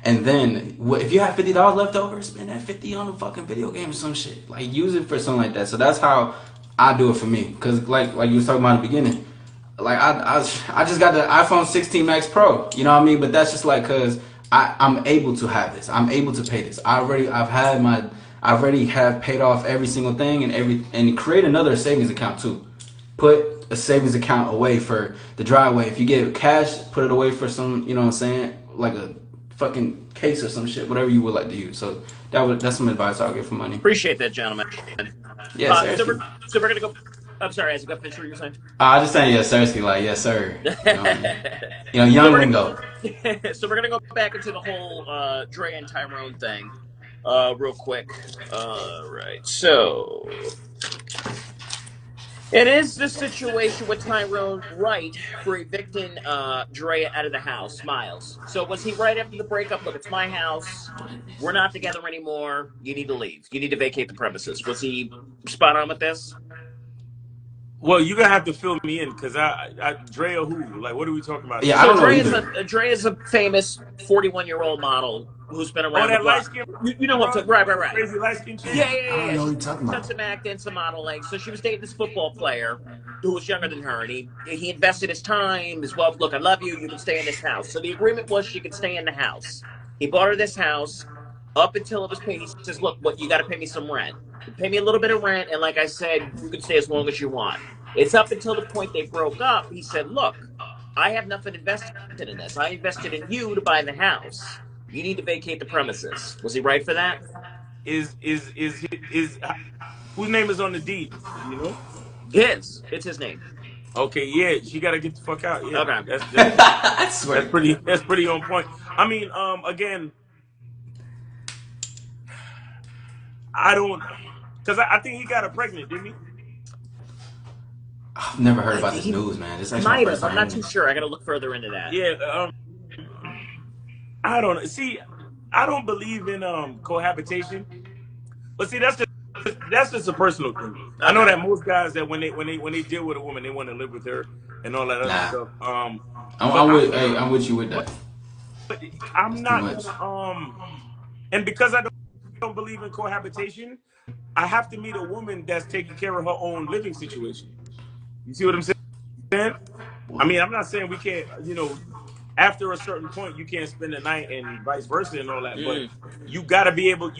and then if you have $50 left over, spend that 50 on a fucking video game or some shit. Like, use it for something like that. So that's how I do it for me. Because like you was talking about in the beginning, like I just got the iPhone 16 Max Pro. You know what I mean? But that's just like because I'm able to have this. I'm able to pay this. I already have paid off every single thing, and create another savings account too. Put a savings account away for the driveway. If you get cash, put it away for some, you know what I'm saying, like a fucking case or some shit, whatever you would like to use. So that's some advice I'll give for money. Appreciate that, gentlemen. Yes, So sir. we're gonna go. I'm sorry, Isaac. I finished what you were saying. I just saying yes, sir. Like yes, sir. So Young we're lingo. so we're gonna go back into the whole Dre and Tyrone thing, real quick. Right. So it is the situation with Tyrone right for evicting Dre out of the house, Miles. So was he right after the breakup? Look, it's my house. We're not together anymore. You need to leave. You need to vacate the premises. Was he spot on with this? Well, you're gonna have to fill me in because Dre or who? Like, what are we talking about Yeah, here? I So don't know either. Dre is a famous 41-year-old model who's been Oh, around the that light block. skin, You know what I'm talking? Right, right, right. crazy light skin chick. Yeah, yeah, I yeah, don't yeah. know what She's you're talking done about. some acting, some modeling. So she was dating this football player. who was younger than her, and he invested his time, his wealth. Look, I love you. You can stay in this house. So the agreement was she could stay in the house. He bought her this house up until it was paid. He says, "Look, what you got to pay me some rent. Pay me a little bit of rent, and like I said, you can stay as long as you want." It's up until the point they broke up. He said, "Look, I have nothing invested in this. I invested in you to buy the house. You need to vacate the premises." Was he right for that? Is whose name is on the deed? You know? It's his name. Okay, yeah, she got to get the fuck out. Yeah, Okay. I swear. that's pretty on point. I mean, again, I don't, because I think he got her pregnant, didn't he? I've never heard about this news, man. This is actually my Might first have. I'm time not hearing too it. sure. I got to look further into that. Yeah. I don't know. See, I don't believe in cohabitation, but see, that's just a personal thing. I know that most guys that when they deal with a woman, they want to live with her and all that other Nah, stuff. I'm with you with that. But I'm It's too not much. gonna and because I don't believe in cohabitation, I have to meet a woman that's taking care of her own living situation. You see what I'm saying? I mean, I'm not saying we can't, after a certain point you can't spend the night and vice versa and all that, but Mm, you gotta be able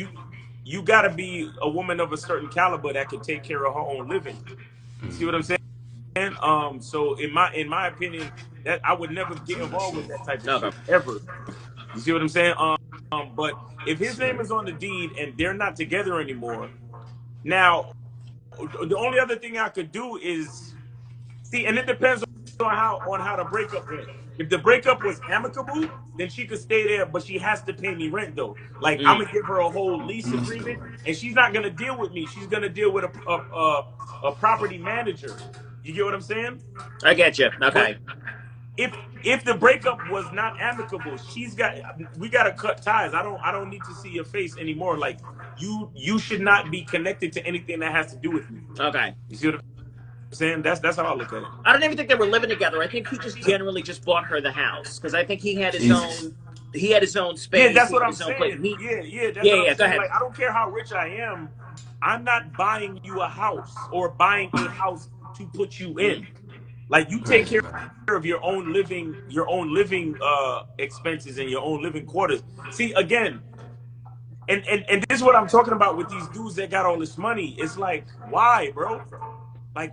you gotta be a woman of a certain caliber that can take care of her own living. You see what I'm saying? So in my opinion, that I would never get involved with that type of okay. shit ever. You see what I'm saying? But if his name Swear. is on the deed and they're not together anymore, now the only other thing I could do is see, and it depends on how the breakup went. If the breakup was amicable, then she could stay there, but she has to pay me rent though. Like I'm Mm, gonna give her a whole lease agreement, and she's not gonna deal with me. She's gonna deal with a property manager. You get what I'm saying? I get you. But Okay. if the breakup was not amicable, we got to cut ties. I don't need to see your face anymore. Like you should not be connected to anything that has to do with me. Okay. You see what I'm saying? That's how I look at it. I don't even think they were living together. I think he just generally just bought her the house because I think he had his Jesus. own. He had his own Yeah, space. that's He what had I'm his own place. saying. Yeah, that's Yeah, what I'm yeah. Go saying. ahead. Like I don't care how rich I am, I'm not buying you a house or buying a house to put you in. Like you take Crazy, care bro. of your own living expenses and your own living quarters. See again, and this is what I'm talking about with these dudes that got all this money. It's like, why, bro? Like,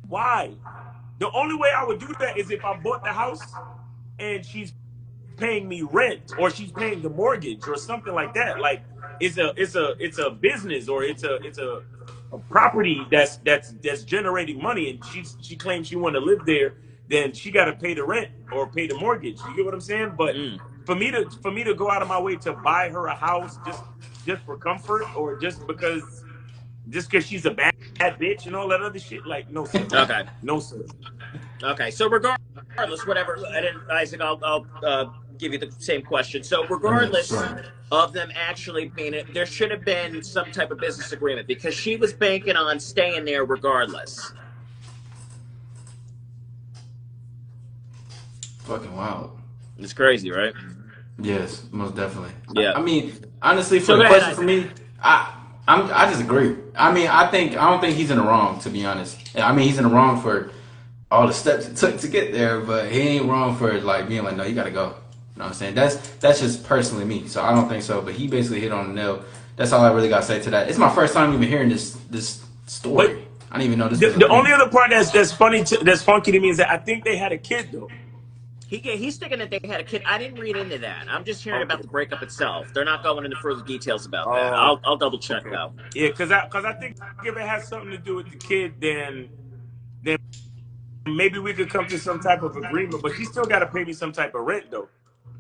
why? The only way I would do that is if I bought the house and she's paying me rent or she's paying the mortgage or something like that. Like it's a business or it's a property that's generating money and she claims she want to live there, then she got to pay the rent or pay the mortgage. You get what I'm saying? But Mm. for me to go out of my way to buy her a house just for comfort or just because she's a bad bitch and all that other shit, like no sir, Okay. no sir. Okay. So regardless, whatever. I didn't, Isaac. I'll give you the same question. So Okay, regardless sure. of them actually being it, there should have been some type of business agreement because she was banking on staying there regardless. Fucking wild. It's crazy, right? Yes, most definitely. Yeah. I mean, honestly, for So the go ahead, question for Isaac. me, I just agree. I mean, I don't think he's in the wrong, to be honest. I mean, he's in the wrong for all the steps it took to get there, but he ain't wrong for like being like, no, you gotta go. You know what I'm saying? That's just personally me. So I don't think so. But he basically hit on the nail. That's all I really gotta say to that. It's my first time even hearing this But story. I didn't even know this the, was a the only thing. other part that's funky to me is that I think they had a kid though. He's thinking that they had a kid. I didn't read into that. I'm just hearing Okay. about the breakup itself. They're not going into further details about that. Oh, I'll double check okay. though. Yeah, because I think if it has something to do with the kid, then maybe we could come to some type of agreement. But she still got to pay me some type of rent though,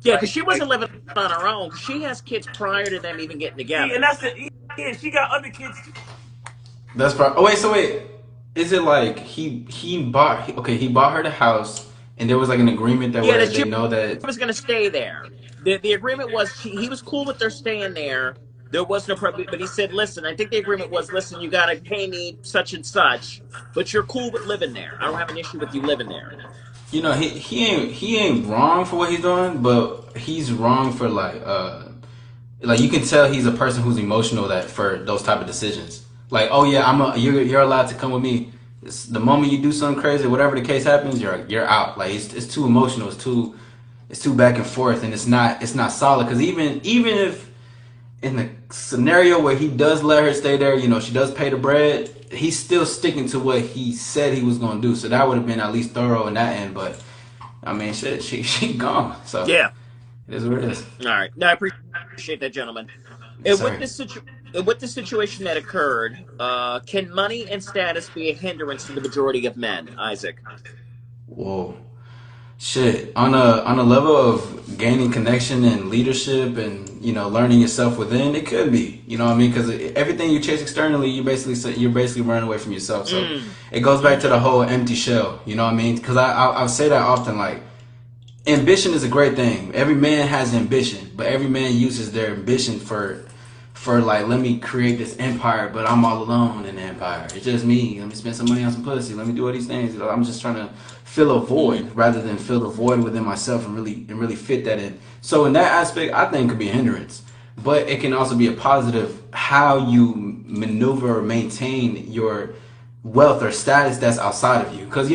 Yeah, because right? she Like, wasn't living on her own. She has kids prior to them even getting see, and together. that's the yeah. She got other kids too. That's probably. Oh wait, so wait, is it like he bought her the house, and there was like an agreement that Yeah, where that she they know that. was going to stay there. The agreement was he was cool with their staying there. There was no problem, but he said, "Listen, I think the agreement was, listen, you got to pay me such and such, but you're cool with living there. I don't have an issue with you living there." He ain't wrong for what he's doing, but he's wrong for like you can tell he's a person who's emotional that for those type of decisions. Like, oh yeah, you're allowed to come with me, It's the moment you do something crazy, whatever the case happens, you're out. Like it's too emotional. It's too back and forth, and it's not solid. Because even if in the scenario where he does let her stay there, she does pay the bread. He's still sticking to what he said he was gonna do. So that would have been at least thorough in that end. But I mean, shit, she gone. So Yeah. it is what it is. All right. No, I appreciate that, gentlemen. Yes, And sir. with the situation that occurred, can money and status be a hindrance to the majority of men, Isaac? Whoa. Shit, on a level of gaining connection and leadership and learning yourself within, it could be. You know what I mean? Because everything you chase externally, you're basically running away from yourself. So Mm. it goes back Mm. to the whole empty shell. You know what I mean? Because I say that often. Like ambition is a great thing. Every man has ambition, but every man uses their ambition for like, let me create this empire, but I'm all alone in the empire. It's just me. Let me spend some money on some pussy. Let me do all these things. I'm just trying to fill a void Mm. rather than fill the void within myself and really fit that in. So in that aspect, I think it could be a hindrance, but it can also be a positive how you maneuver or maintain your wealth or status that's outside of you. Because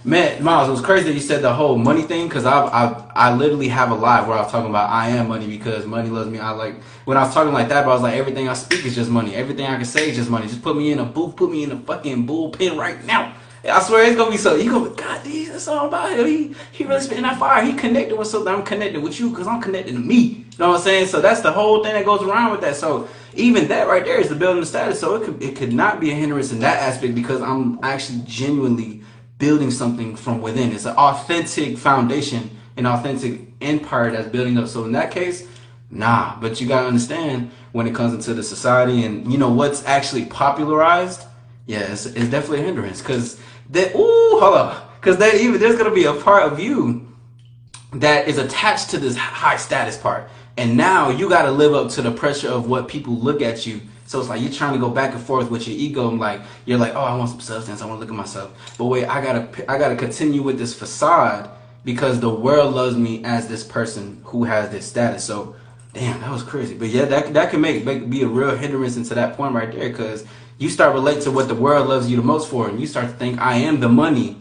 man, Miles, it was crazy that you said the whole money thing. Because I literally have a live where I was talking about I am money because money loves me. I like when I was talking like that, but I was like everything I speak is just money. Everything I can say is just money. Just put me in a booth, put me in a fucking bullpen right now. I swear it's gonna be so. You gonna be, God, dude, that's all about him. He really spitting that fire. He connected with something. I'm connected with you because I'm connected to me. You know what I'm saying? So that's the whole thing that goes around with that. So even that right there is the building the status. So it could not be a hindrance in that aspect because I'm actually genuinely building something from within. It's an authentic foundation, an authentic empire that's building up. So in that case, nah. But you gotta understand when it comes into the society and what's actually popularized. Yeah, it's definitely a hindrance because that. Ooh, hold up. Because there's gonna be a part of you that is attached to this high status part. And now you got to live up to the pressure of what people look at you. So it's like you're trying to go back and forth with your ego. And like you're like, oh, I want some substance. I want to look at myself. But wait, I gotta continue with this facade because the world loves me as this person who has this status. So damn, that was crazy. But yeah, that can be a real hindrance into that point right there because you start relate to what the world loves you the most for, and you start to think I am the money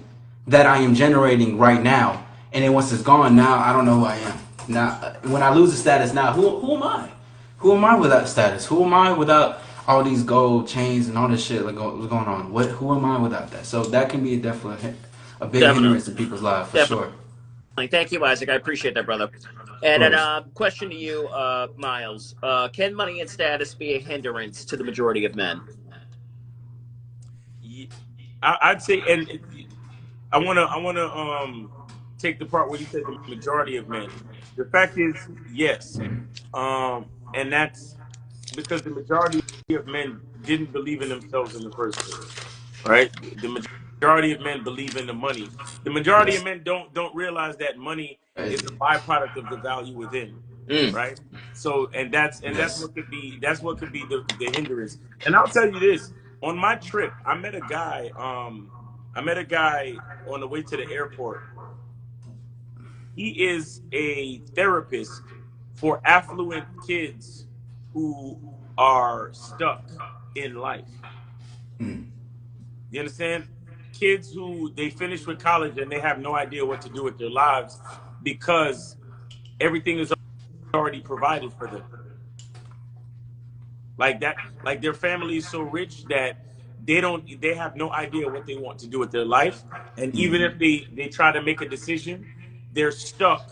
that I am generating right now. And then once it's gone, now I don't know who I am. Now, when I lose the status, now who am I? Who am I without status? Who am I without all these gold chains and all this shit like what's going on? Who am I without that? So that can be definitely a big Definitely. hindrance in people's lives for Definitely. sure. Thank you, Isaac. I appreciate that, brother. Of And then, course. question to you, Miles. Can money and status be a hindrance to the majority of men? I'd say, and I wanna take the part where you said the majority of men. The fact is, yes, and that's because the majority of men didn't believe in themselves in the first place, right? The majority of men believe in the money. The majority of Yes. men don't realize that money is Crazy. a byproduct of the value within, Mm. right? So, and that's Yes. what could be the hindrance. And I'll tell you this: on my trip, I met a guy on the way to the airport. He is a therapist for affluent kids who are stuck in life. Mm. You understand? Kids who they finish with college and they have no idea what to do with their lives because everything is already provided for them. Like that, like their family is so rich that they have no idea what they want to do with their life. And even if they try to make a decision, they're stuck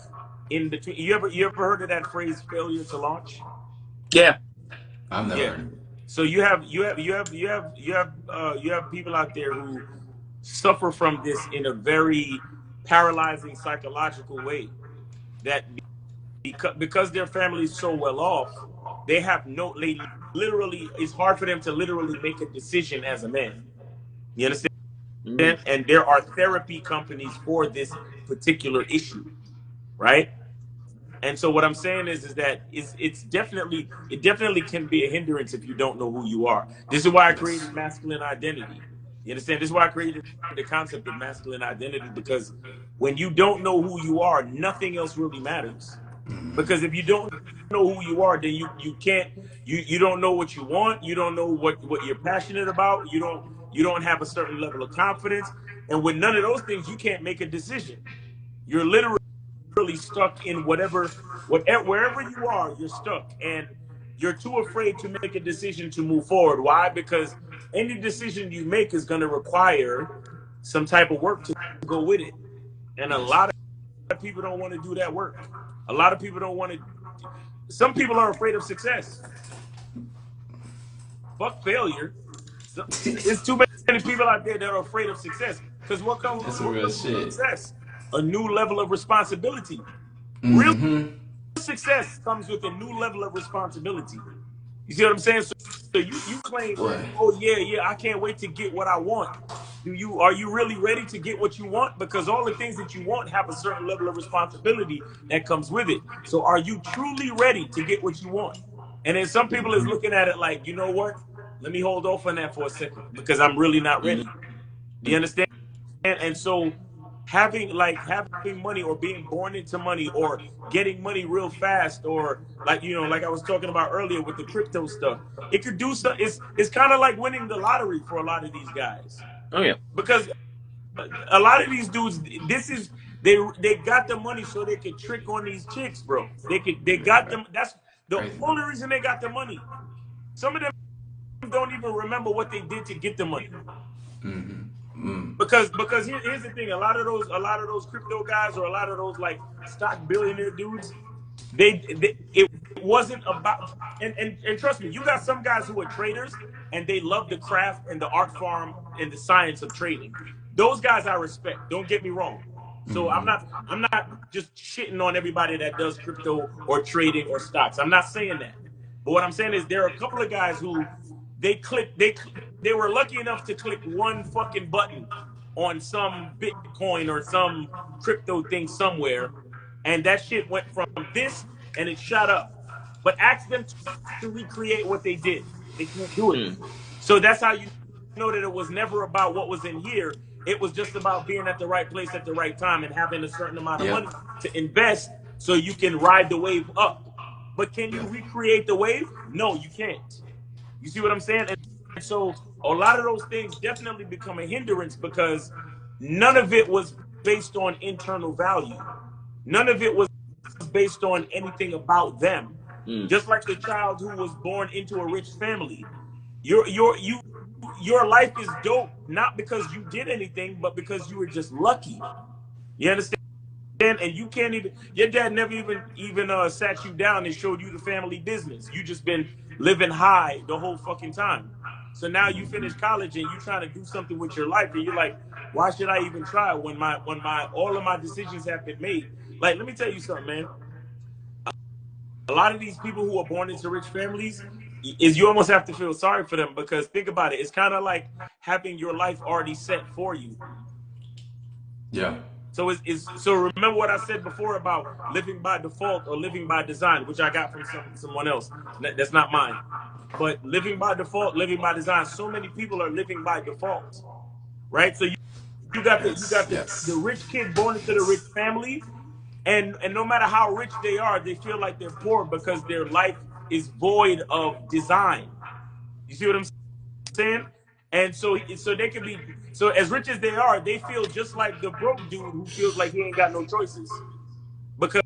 in between. You ever heard of that phrase failure to launch? Yeah. I've never Yeah. heard of it. So you have people out there who suffer from this in a very paralyzing psychological way that because their family is so well off, they literally it's hard for them to literally make a decision as a man. You understand? Mm. And there are therapy companies for this particular issue, right? And so what I'm saying is that it definitely can be a hindrance if you don't know who you are. This is why I Yes. created masculine identity. You understand? This is why I created the concept of masculine identity because when you don't know who you are, nothing else really matters. Because if you don't know who you are, then you can't you don't know what you want. You don't know what you're passionate about. You don't have a certain level of confidence. And with none of those things, you can't make a decision. You're literally stuck in wherever you are, you're stuck. And you're too afraid to make a decision to move forward. Why? Because any decision you make is going to require some type of work to go with it. And a Yes. lot of people don't want to do that work. A lot of people don't want to. Some people are afraid of success. Fuck failure. There's too many people out there that are afraid of success. Because what That's some real comes with shit. success? A new level of responsibility. Real Mm-hmm. success comes with a new level of responsibility. You see what I'm saying? So you claim, Boy. oh yeah, I can't wait to get what I want. Are you really ready to get what you want? Because all the things that you want have a certain level of responsibility that comes with it. So are you truly ready to get what you want? And then some people is looking at it like, you know what? Let me hold off on that for a second because I'm really not ready. Do you understand? And so having money or being born into money or getting money real fast or like I was talking about earlier with the crypto stuff, it could do so. It's kind of like winning the lottery for a lot of these guys Oh yeah. because a lot of these dudes, they got the money so they could trick on these chicks, bro. They got them. That's the Crazy. only reason they got the money. Some of them don't even remember what they did to get the money. Because here's the thing, a lot of those crypto guys or a lot of those like stock billionaire dudes, it wasn't about and trust me, you got some guys who are traders and they love the craft and the art form and the science of trading. Those guys I respect. Don't get me wrong. So I'm not just shitting on everybody that does crypto or trading or stocks. I'm not saying that. But what I'm saying is there are a couple of guys who they were lucky enough to click one fucking button on some Bitcoin or some crypto thing somewhere, and that shit went from this and it shot up. But ask them to recreate what they did. They can't do it. Mm. So that's how you know that it was never about what was in here. It was just about being at the right place at the right time and having a certain amount of money Yep. to invest so you can ride the wave up. But can you Yep. recreate the wave? No, you can't. You see what I'm saying? And so a lot of those things definitely become a hindrance because none of it was based on internal value. None of it was based on anything about them. Mm. Just like the child who was born into a rich family. Your life is dope not because you did anything, but because you were just lucky. You understand? And you can't even. Your dad never even sat you down and showed you the family business. You just been living high the whole fucking time. So now you finish college and you trying to do something with your life, and you're like, why should I even try when my all of my decisions have been made? Like, let me tell you something, man. A lot of these people who are born into rich families, is you almost have to feel sorry for them because think about it. It's kind of like having your life already set for you. Yeah. So so remember what I said before about living by default or living by design, which I got from someone else. That's not mine. But living by default, living by design. So many people are living by default, right? So you got Yes. the Yes. rich kid born into the rich family, and no matter how rich they are, they feel like they're poor because their life is void of design. You see what I'm saying? And so they can be so as rich as they are, they feel just like the broke dude who feels like he ain't got no choices because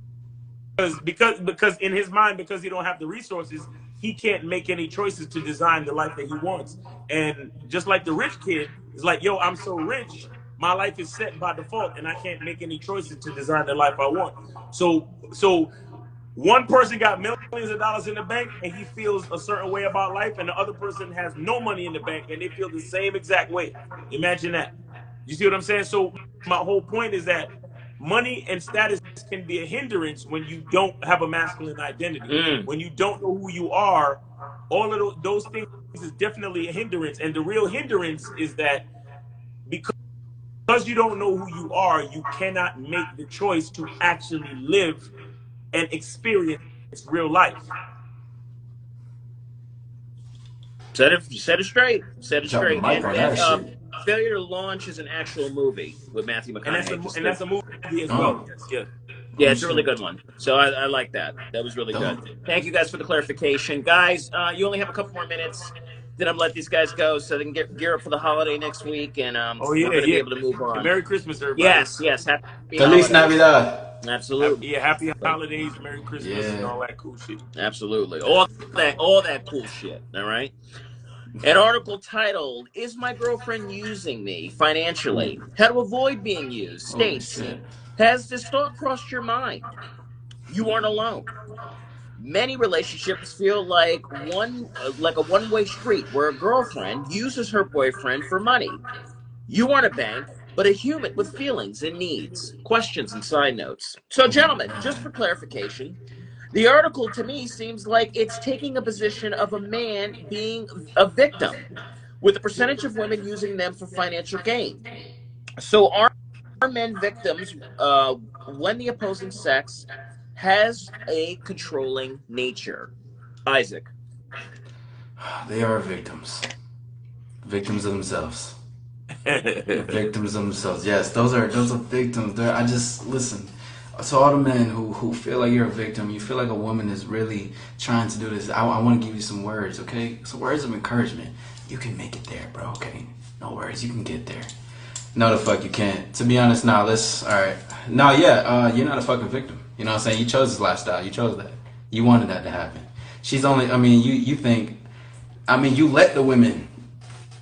because in his mind, because he don't have the resources, he can't make any choices to design the life that he wants. And just like the rich kid is like, yo, I'm so rich, my life is set by default, and I can't make any choices to design the life I want. So one person got millions of dollars in the bank and he feels a certain way about life, and the other person has no money in the bank and they feel the same exact way. Imagine that. You see what I'm saying? So my whole point is that money and status can be a hindrance when you don't have a masculine identity. Mm. When you don't know who you are, all of those things is definitely a hindrance. And the real hindrance is that because you don't know who you are, you cannot make the choice to actually live and experience real life. Set it straight. Set it Dropping the straight. mic on that shit. Failure to Launch is an actual movie with Matthew McConaughey. And that's a movie as well. Yes, yeah. Yeah, it's a really good one. So I like that. That was really good. Thank you guys for the clarification. Guys, you only have a couple more minutes. then I'm let these guys go so they can get gear up for the holiday next week, and Oh we're yeah, going to be yeah. able to move And on. Merry Christmas, everybody. Yes, yes. Happy Feliz holidays. Navidad. Absolutely. Yeah, happy holidays, Merry Christmas, and Yeah. all that cool shit. Absolutely. All that cool shit. All right. An article titled, "Is My Girlfriend Using Me Financially? How to Avoid Being Used," Holy states, shit. "Has this thought crossed your mind? You aren't alone. Many relationships feel like a one-way street where a girlfriend uses her boyfriend for money. You aren't a bank, but a human with feelings and needs, questions and side notes." So, Oh my gentlemen, just for god. clarification, the article to me seems like it's taking a position of a man being a victim, with a percentage of women using them for financial gain. So, are men victims when the opposing sex has a controlling nature? Isaac. They are victims. Victims of themselves. Victims of themselves. Yes, those are victims. I just listen. So all the men who feel like you're a victim, you feel like a woman is really trying to do this. I want to give you some words, okay? Some words of encouragement. You can make it there, bro. Okay, no worries. You can get there. No, the fuck you can't. To be honest, nah. Let's. All right. No, yeah. You're not a fucking victim. You know what I'm saying? You chose this lifestyle. You chose that. You wanted that to happen. She's only. I mean, you think. I mean, you let the women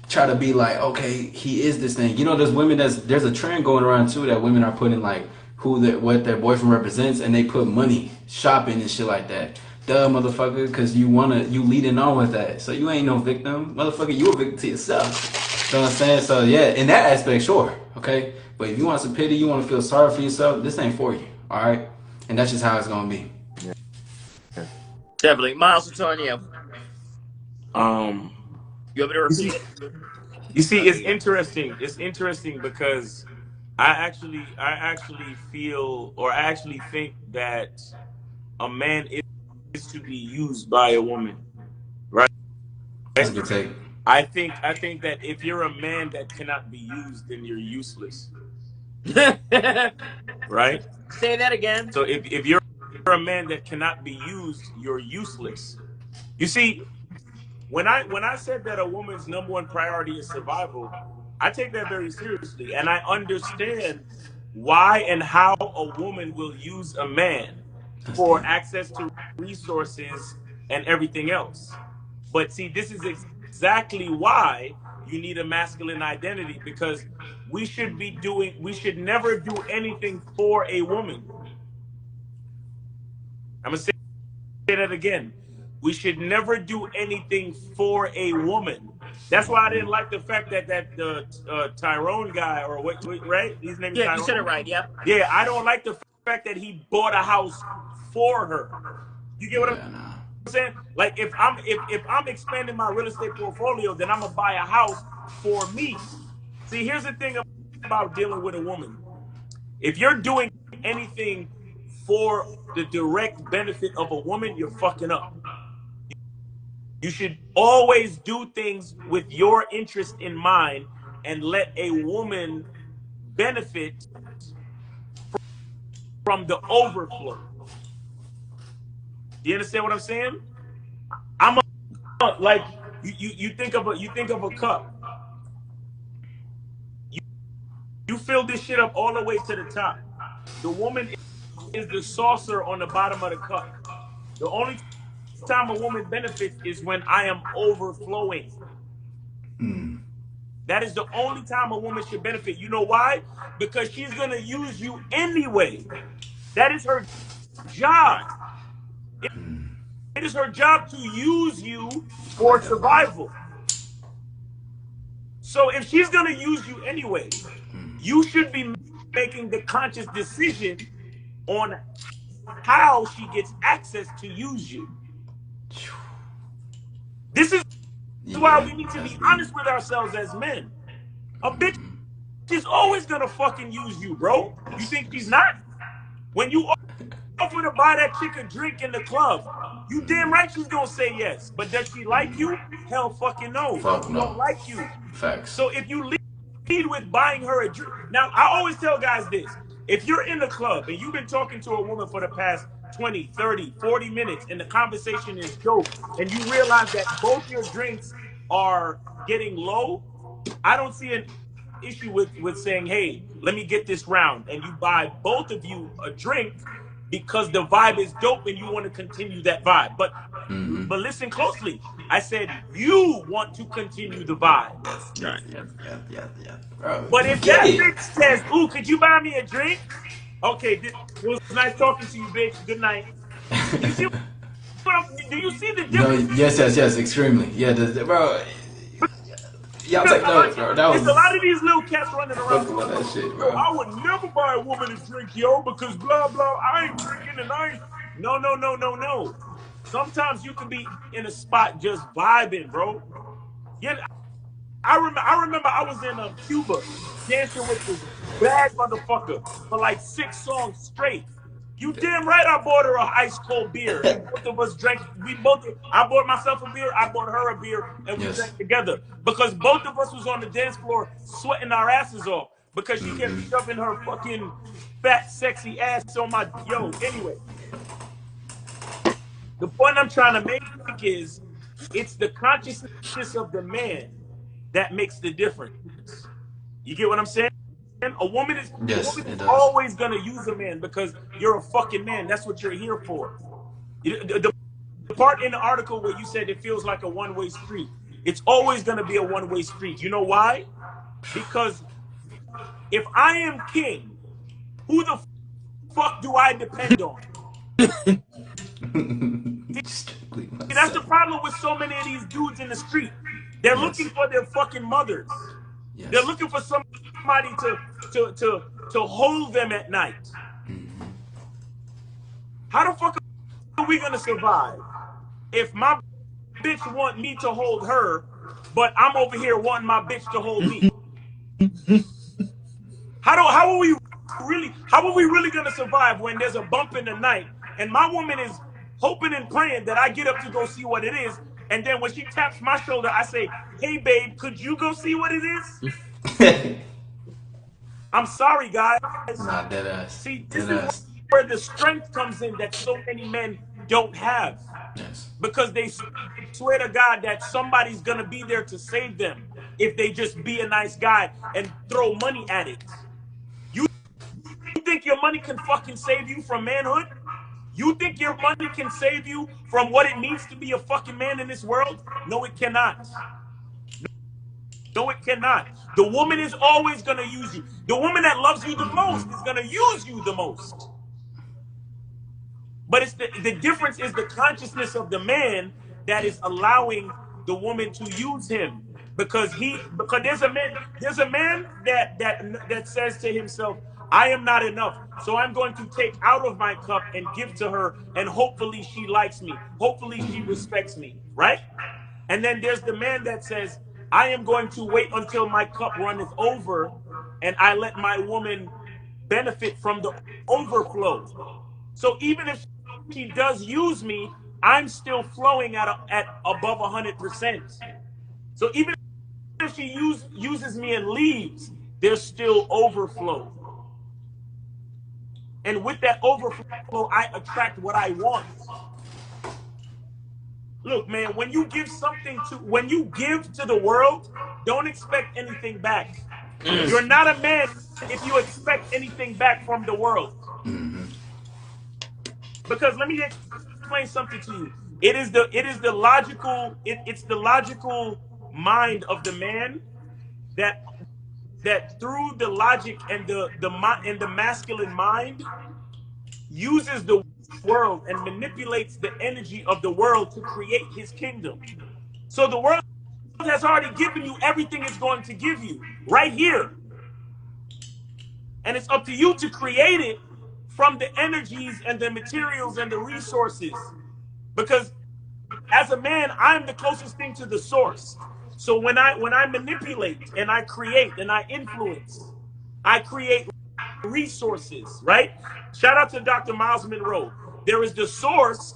try to be like, okay, he is this thing. You know, there's a trend going around too that women are putting like what their boyfriend represents, and they put money, shopping and shit like that. Duh, motherfucker, because you leading on with that. So you ain't no victim, motherfucker. You a victim to yourself. You know what I'm saying? So yeah, in that aspect, sure, okay. But if you want some pity, you want to feel sorry for yourself, this ain't for you, all right. And that's just how it's gonna be. Definitely. Miles, it's on you. um, You want me to you repeat see, it? you see, Okay, it's yeah. interesting. It's interesting because I actually feel, or I actually think that a man is to be used by a woman, right? That's a good take. I think that if you're a man that cannot be used, then you're useless, right? Say that again. So if you're a man that cannot be used, you're useless. You see, when I said that a woman's number one priority is survival, I take that very seriously, and I understand why and how a woman will use a man That's for deep. access to resources and everything else. But see, this is exactly why you need a masculine identity, because we should never do anything for a woman. I'm gonna say that again. We should never do anything for a woman. That's why I didn't like the fact that the Tyrone guy, or right? His name is Yeah, you said it Tyrone. right. Yep. Yeah, I don't like the fact that he bought a house for her. You get what I'm Yeah, nah. saying? Like if I'm expanding my real estate portfolio, then I'm gonna buy a house for me. See, here's the thing about dealing with a woman. If you're doing anything for the direct benefit of a woman, you're fucking up. You should always do things with your interest in mind and let a woman benefit from the overflow. Do you understand what I'm saying? I'm like you think of a cup. You fill this shit up all the way to the top. The woman is the saucer on the bottom of the cup. The only time a woman benefits is when I am overflowing. Mm. That is the only time a woman should benefit. You know why? Because she's going to use you anyway. That is her job. It is her job to use you I like for that bar. survival. So if she's going to use you anyway, you should be making the conscious decision on how she gets access to use you. This is why Yeah, we need to that's be deep. honest with ourselves as men. A bitch is always going to fucking use you, bro. You think she's not? When you offer to buy that chick a drink in the club, you damn right she's gonna say yes. But does she like you? Hell fucking no. Fuck She no. don't like you. Facts. So if you lead with buying her a drink, now I always tell guys this: if you're in the club and you've been talking to a woman for the past 20, 30, 40 minutes and the conversation is dope, and you realize that both your drinks are getting low, I don't see an issue with saying, hey, let me get this round, and you buy both of you a drink because the vibe is dope and you want to continue that vibe. But listen closely. I said you want to continue the vibe. Yes, All yes, right. yes, yes, yes, yes. Bro, But you if get that it. bitch says, ooh, could you buy me a drink? Okay, it was nice talking to you, bitch. Good night. You see do you see the No, difference? yes, yes, yes, extremely. Yeah, bro. Y'all Because take notes, bro. That it's a lot was of these little cats running around fuck about talking that about, shit, yo, bro. I would never buy a woman a drink, yo, because blah blah. I ain't drinking and I ain't. No, no, no, no, no. Sometimes you can be in a spot just vibing, bro. Yeah, I remember I was in Cuba dancing with this bad motherfucker for like 6 songs straight. You damn right I bought her a ice cold beer, and both of us drank. I bought myself a beer, I bought her a beer, and we Yes. drank together because both of us was on the dance floor sweating our asses off because she kept shoving her fucking fat sexy ass on my Anyway, the point I'm trying to make is it's the consciousness of the man that makes the difference. You get what I'm saying? A Yes, woman is it does. always gonna use a man because you're a fucking man. That's what you're here for. The part in the article where you said it feels like a one-way street, it's always gonna be a one-way street. You know why? Because if I am king, who the fuck do I depend on? Strictly See, that's the myself. problem with so many of these dudes in the street. They're looking Yes. for their fucking mothers. They're Yes. looking for somebody to hold them at night. How the fuck are we gonna survive if my bitch want me to hold her, but I'm over here wanting my bitch to hold me? How are we really gonna survive when there's a bump in the night and my woman is hoping and praying that I get up to go see what it is, and then when she taps my shoulder, I say, "Hey babe, could you go see what it is?" I'm sorry, guys. Nah, dead ass. See, this Dead is ass. where the strength comes in that so many men don't have Yes. because they swear to God that somebody's gonna be there to save them if they just be a nice guy and throw money at it. You think your money can fucking save you from manhood? You think your money can save you from what it means to be a fucking man in this world? No, it cannot. No, it cannot. The woman is always gonna use you. The woman that loves you the most is gonna use you the most. But it's the difference is the consciousness of the man that Yeah. is allowing the woman to use him because there's a man that says to himself, I am not enough. So I'm going to take out of my cup and give to her, and hopefully she likes me. Hopefully she respects me, right? And then there's the man that says, I am going to wait until my cup runneth over and I let my woman benefit from the overflow. So even if she does use me, I'm still flowing at above 100%. So even if she uses me and leaves, there's still overflow. And with that overflow, I attract what I want. Look, man, when you give to the world, don't expect anything back. Yes. You're not a man if you expect anything back from the world. Because let me explain something to you. It's the logical mind of the man that through the logic and the masculine mind uses the world and manipulates the energy of the world to create his kingdom. So the world has already given you everything it's going to give you right here. And it's up to you to create it from the energies and the materials and the resources. Because as a man, I'm the closest thing to the source. So when I manipulate and I create and I influence, I create resources, right? Shout out to Dr. Miles Monroe. There is the source,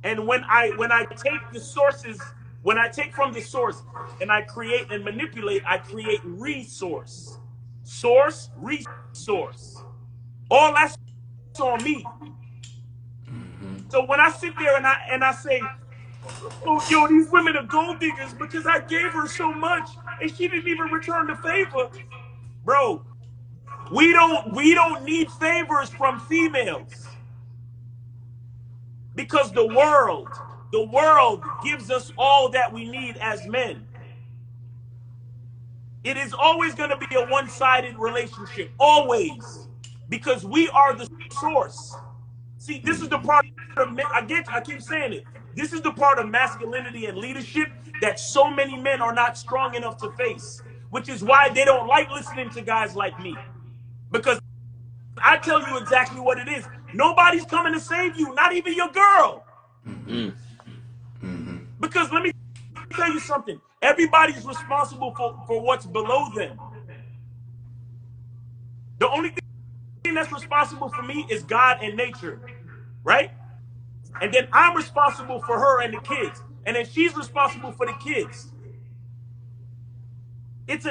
and when I take the sources, when I take from the source and I create and manipulate, I create resource. Source, resource. All that's on me. So when I sit there and I say, Yo, these women are gold diggers because I gave her so much and she didn't even return the favor. Bro, we don't need favors from females because the world gives us all that we need as men. It is always going to be a one-sided relationship, always, because we are the source. See, this is the part of I keep saying it. This is the part of masculinity and leadership that so many men are not strong enough to face, which is why they don't like listening to guys like me. Because I tell you exactly what it is. Nobody's coming to save you, not even your girl. Mm. Because let me tell you something. Everybody's responsible for what's below them. The only thing that's responsible for me is God and nature, right? And then I'm responsible for her and the kids. And then she's responsible for the kids. It's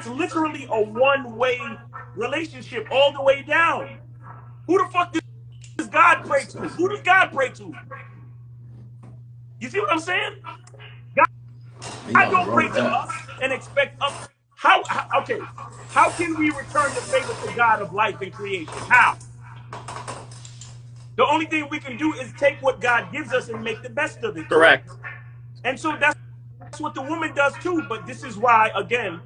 literally a one-way relationship all the way down. Who the fuck does God pray to? Who does God pray to? You see what I'm saying? God don't pray to us and expect us. Okay, how can we return the favor to God of life and creation? How? The only thing we can do is take what God gives us and make the best of it, correct? Correct. And so that's what the woman does too. But this is why, again,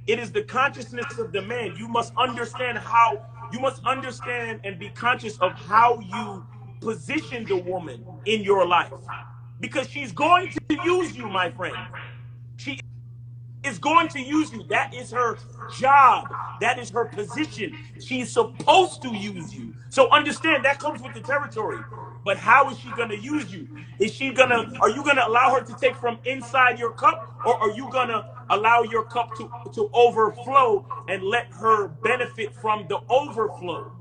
it is the consciousness of the man. You must understand and be conscious of how you position the woman in your life. Because she's going to use you, my friend. She is going to use you. That is her job. That is her position. She's supposed to use you. So understand that comes with the territory. But how is she going to use you? Are you going to allow her to take from inside your cup, or are you going to allow your cup to overflow and let her benefit from the overflow?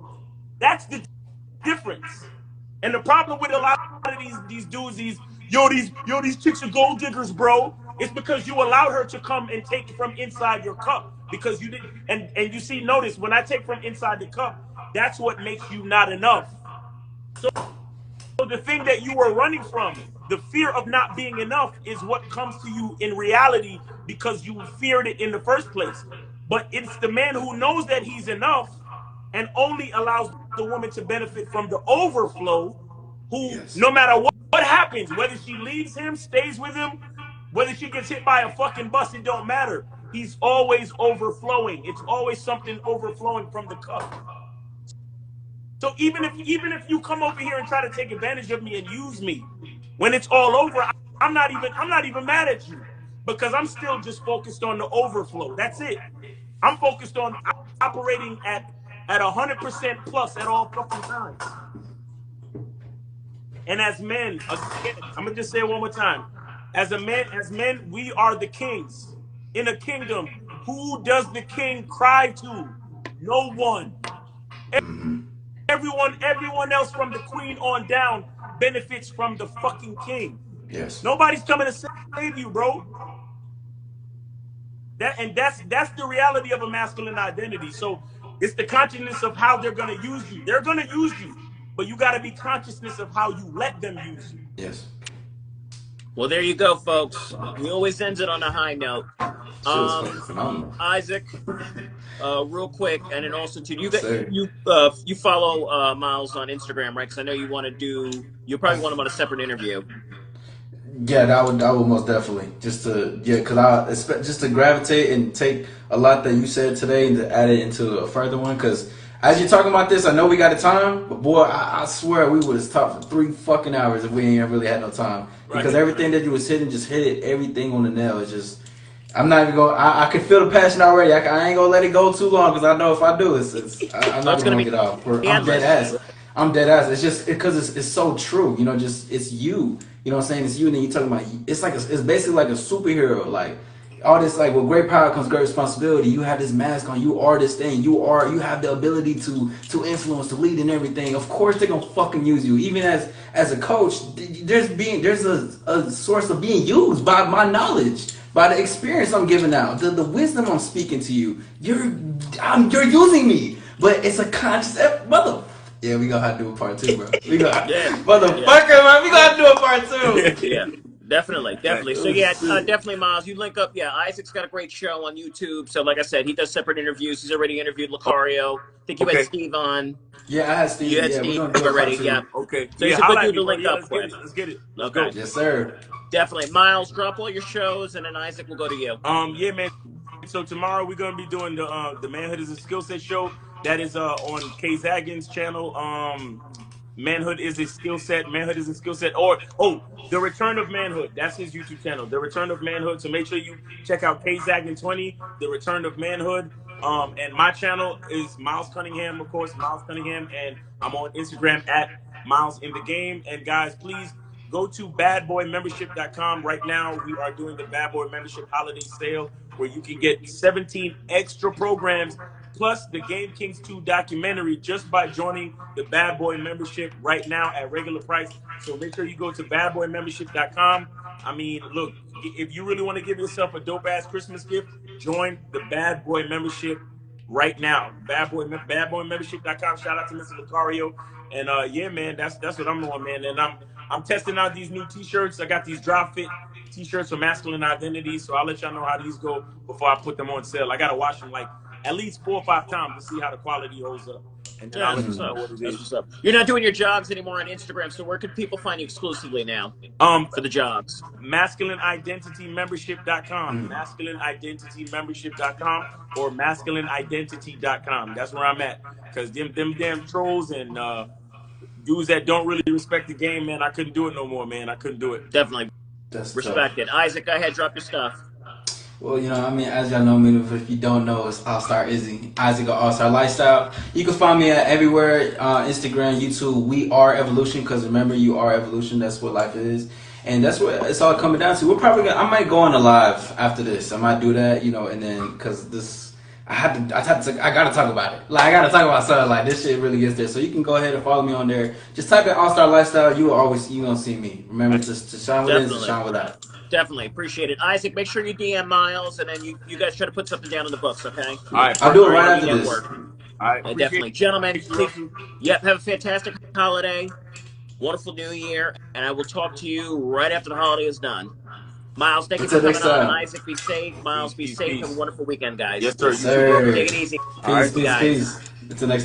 That's the difference. And the problem with a lot of these dudes, these chicks are gold diggers, bro. It's because you allowed her to come and take from inside your cup because you didn't. And you see, notice when I take from inside the cup, that's what makes you not enough. So the thing that you were running from, the fear of not being enough, is what comes to you in reality because you feared it in the first place. But it's the man who knows that he's enough and only allows the woman to benefit from the overflow, who, no matter what happens, whether she leaves him, stays with him, whether she gets hit by a fucking bus, it don't matter. He's always overflowing. It's always something overflowing from the cup. So even if you come over here and try to take advantage of me and use me, when it's all over, I'm not even mad at you because I'm still just focused on the overflow. That's it. I'm focused on operating at 100% plus at all fucking times. And as men, again, I'm gonna just say it one more time. As men, we are the kings in a kingdom. Who does the king cry to? No one. Everyone else from the queen on down benefits from the fucking king. Yes. Nobody's coming to save you, bro. That's the reality of a masculine identity. So it's the consciousness of how they're gonna use you. They're gonna use you, but you gotta be consciousness of how you let them use you. Yes. Well, there you go, folks. We always end it on a high note. Isaac, real quick, and then also too, you follow Miles on Instagram, right? Because I know you want to do. You probably want him on a separate interview. Yeah, I would most definitely just to gravitate and take a lot that you said today and to add it into a further one. Because as you're talking about this, I know we got a time, but boy, I swear we would have talked for 3 fucking hours if we ain't really had no time. Because everything that you was hitting, just hit it, everything on the nail. It's just, I'm not even going. I can feel the passion already. I ain't gonna let it go too long because I know if I do, I'm not gonna get off. I'm dead ass. I'm dead ass. It's just because it's so true. You know, just it's you. You know what I'm saying? It's you, and then you talking about. It's basically like a superhero. Like all this, like with great power comes great responsibility. You have this mask on. You are this thing. You have the ability to influence, to lead, and everything. Of course, they're gonna fucking use you. Even as a coach, there's a source of being used by my knowledge. By the experience I'm giving out, the wisdom I'm speaking to you, you're using me, but it's a conscious mother. Yeah, we gonna have to do a part two, bro. We gonna, Yeah, yeah, motherfucker, man. We gonna have to do a part two. yeah. Definitely, definitely. So Oh yeah, shit. definitely, Miles. You link up. Yeah, Isaac's got a great show on YouTube. So like I said, he does separate interviews. He's already interviewed Lucario. I think you had Okay. Steve on. Yeah, I had You Steve. had Yeah, we're Steve gonna do a part already. Yeah. two. Okay. So Yeah, he's a good holla at dude me, to bro. link Yeah, up let's get with. it. Let's get it. Let's Okay, go. Yes, sir. definitely. Miles, drop all your shows, and then Isaac will go to you. Yeah, man. So tomorrow we're gonna be doing the Manhood is a Skill Set show. That is on Kay Zagin's channel. Manhood is a skill set. Manhood is a skill set. Or The Return of Manhood. That's his YouTube channel. The Return of Manhood. So make sure you check out Kay Zagin 20, The Return of Manhood. And my channel is Miles Cunningham, of course, Miles Cunningham, and I'm on Instagram at Miles in the Game. And guys, please go to badboymembership.com. Right now, we are doing the Bad Boy Membership Holiday Sale where you can get 17 extra programs plus the Game Kings 2 documentary just by joining the Bad Boy Membership right now at regular price. So make sure you go to badboymembership.com. I mean, look, if you really want to give yourself a dope ass Christmas gift, join the Bad Boy Membership right now. Badboymembership.com. Shout out to Mr. Lucario. And yeah, man, that's what I'm on, man. And I'm testing out these new t-shirts. I got these drop fit t-shirts for masculine identity. So I'll let y'all know how these go before I put them on sale. I gotta wash them like at least 4 or 5 times to see how the quality holds up. And then Yeah, I'll that's let what's you know up. what it That's is. what's up. You're not doing your jogs anymore on Instagram. So where can people find you exclusively now Um, for the jogs? masculineidentitymembership.com, masculineidentitymembership.com, or masculineidentity.com. That's where I'm at. Because them damn trolls and dudes that don't really respect the game, man, I couldn't do it no more, man. I couldn't do it. Definitely That's tough. respect it. Isaac, go ahead, drop your stuff. Well, I mean, as y'all know me, if you don't know, it's AllStar Izzy, Isaac of AllStar Lifestyle. You can find me at everywhere, Instagram, YouTube. We are evolution, because remember, you are evolution. That's what life is, and that's what it's all coming down to. We're probably I might go on a live after this. I might do that, and then because this, I gotta talk about it. Like I gotta talk about something like this. Shit really gets there. So you can go ahead and follow me on there. Just type in AllStar Lifestyle. You gonna see me. Remember to shine with it, to Definitely. shine without. Definitely. Appreciate it. Isaac, make sure you DM Miles and then you guys try to put something down in the books, okay? All right, I'll do it All perfect. right, right when you after get this. work. All right, appreciate Definitely. Gentlemen, you, Russell. yep, have a fantastic holiday. Wonderful new year. And I will talk to you right after the holiday is done. Miles, thank you for Until coming next on. time. Isaac, be safe. Miles, Peace, be peace, safe. Have a peace. wonderful weekend, guys. Yes, sir. Yes, You too, bro. sir. Take it easy. All right. Peace, Guys. peace. Until next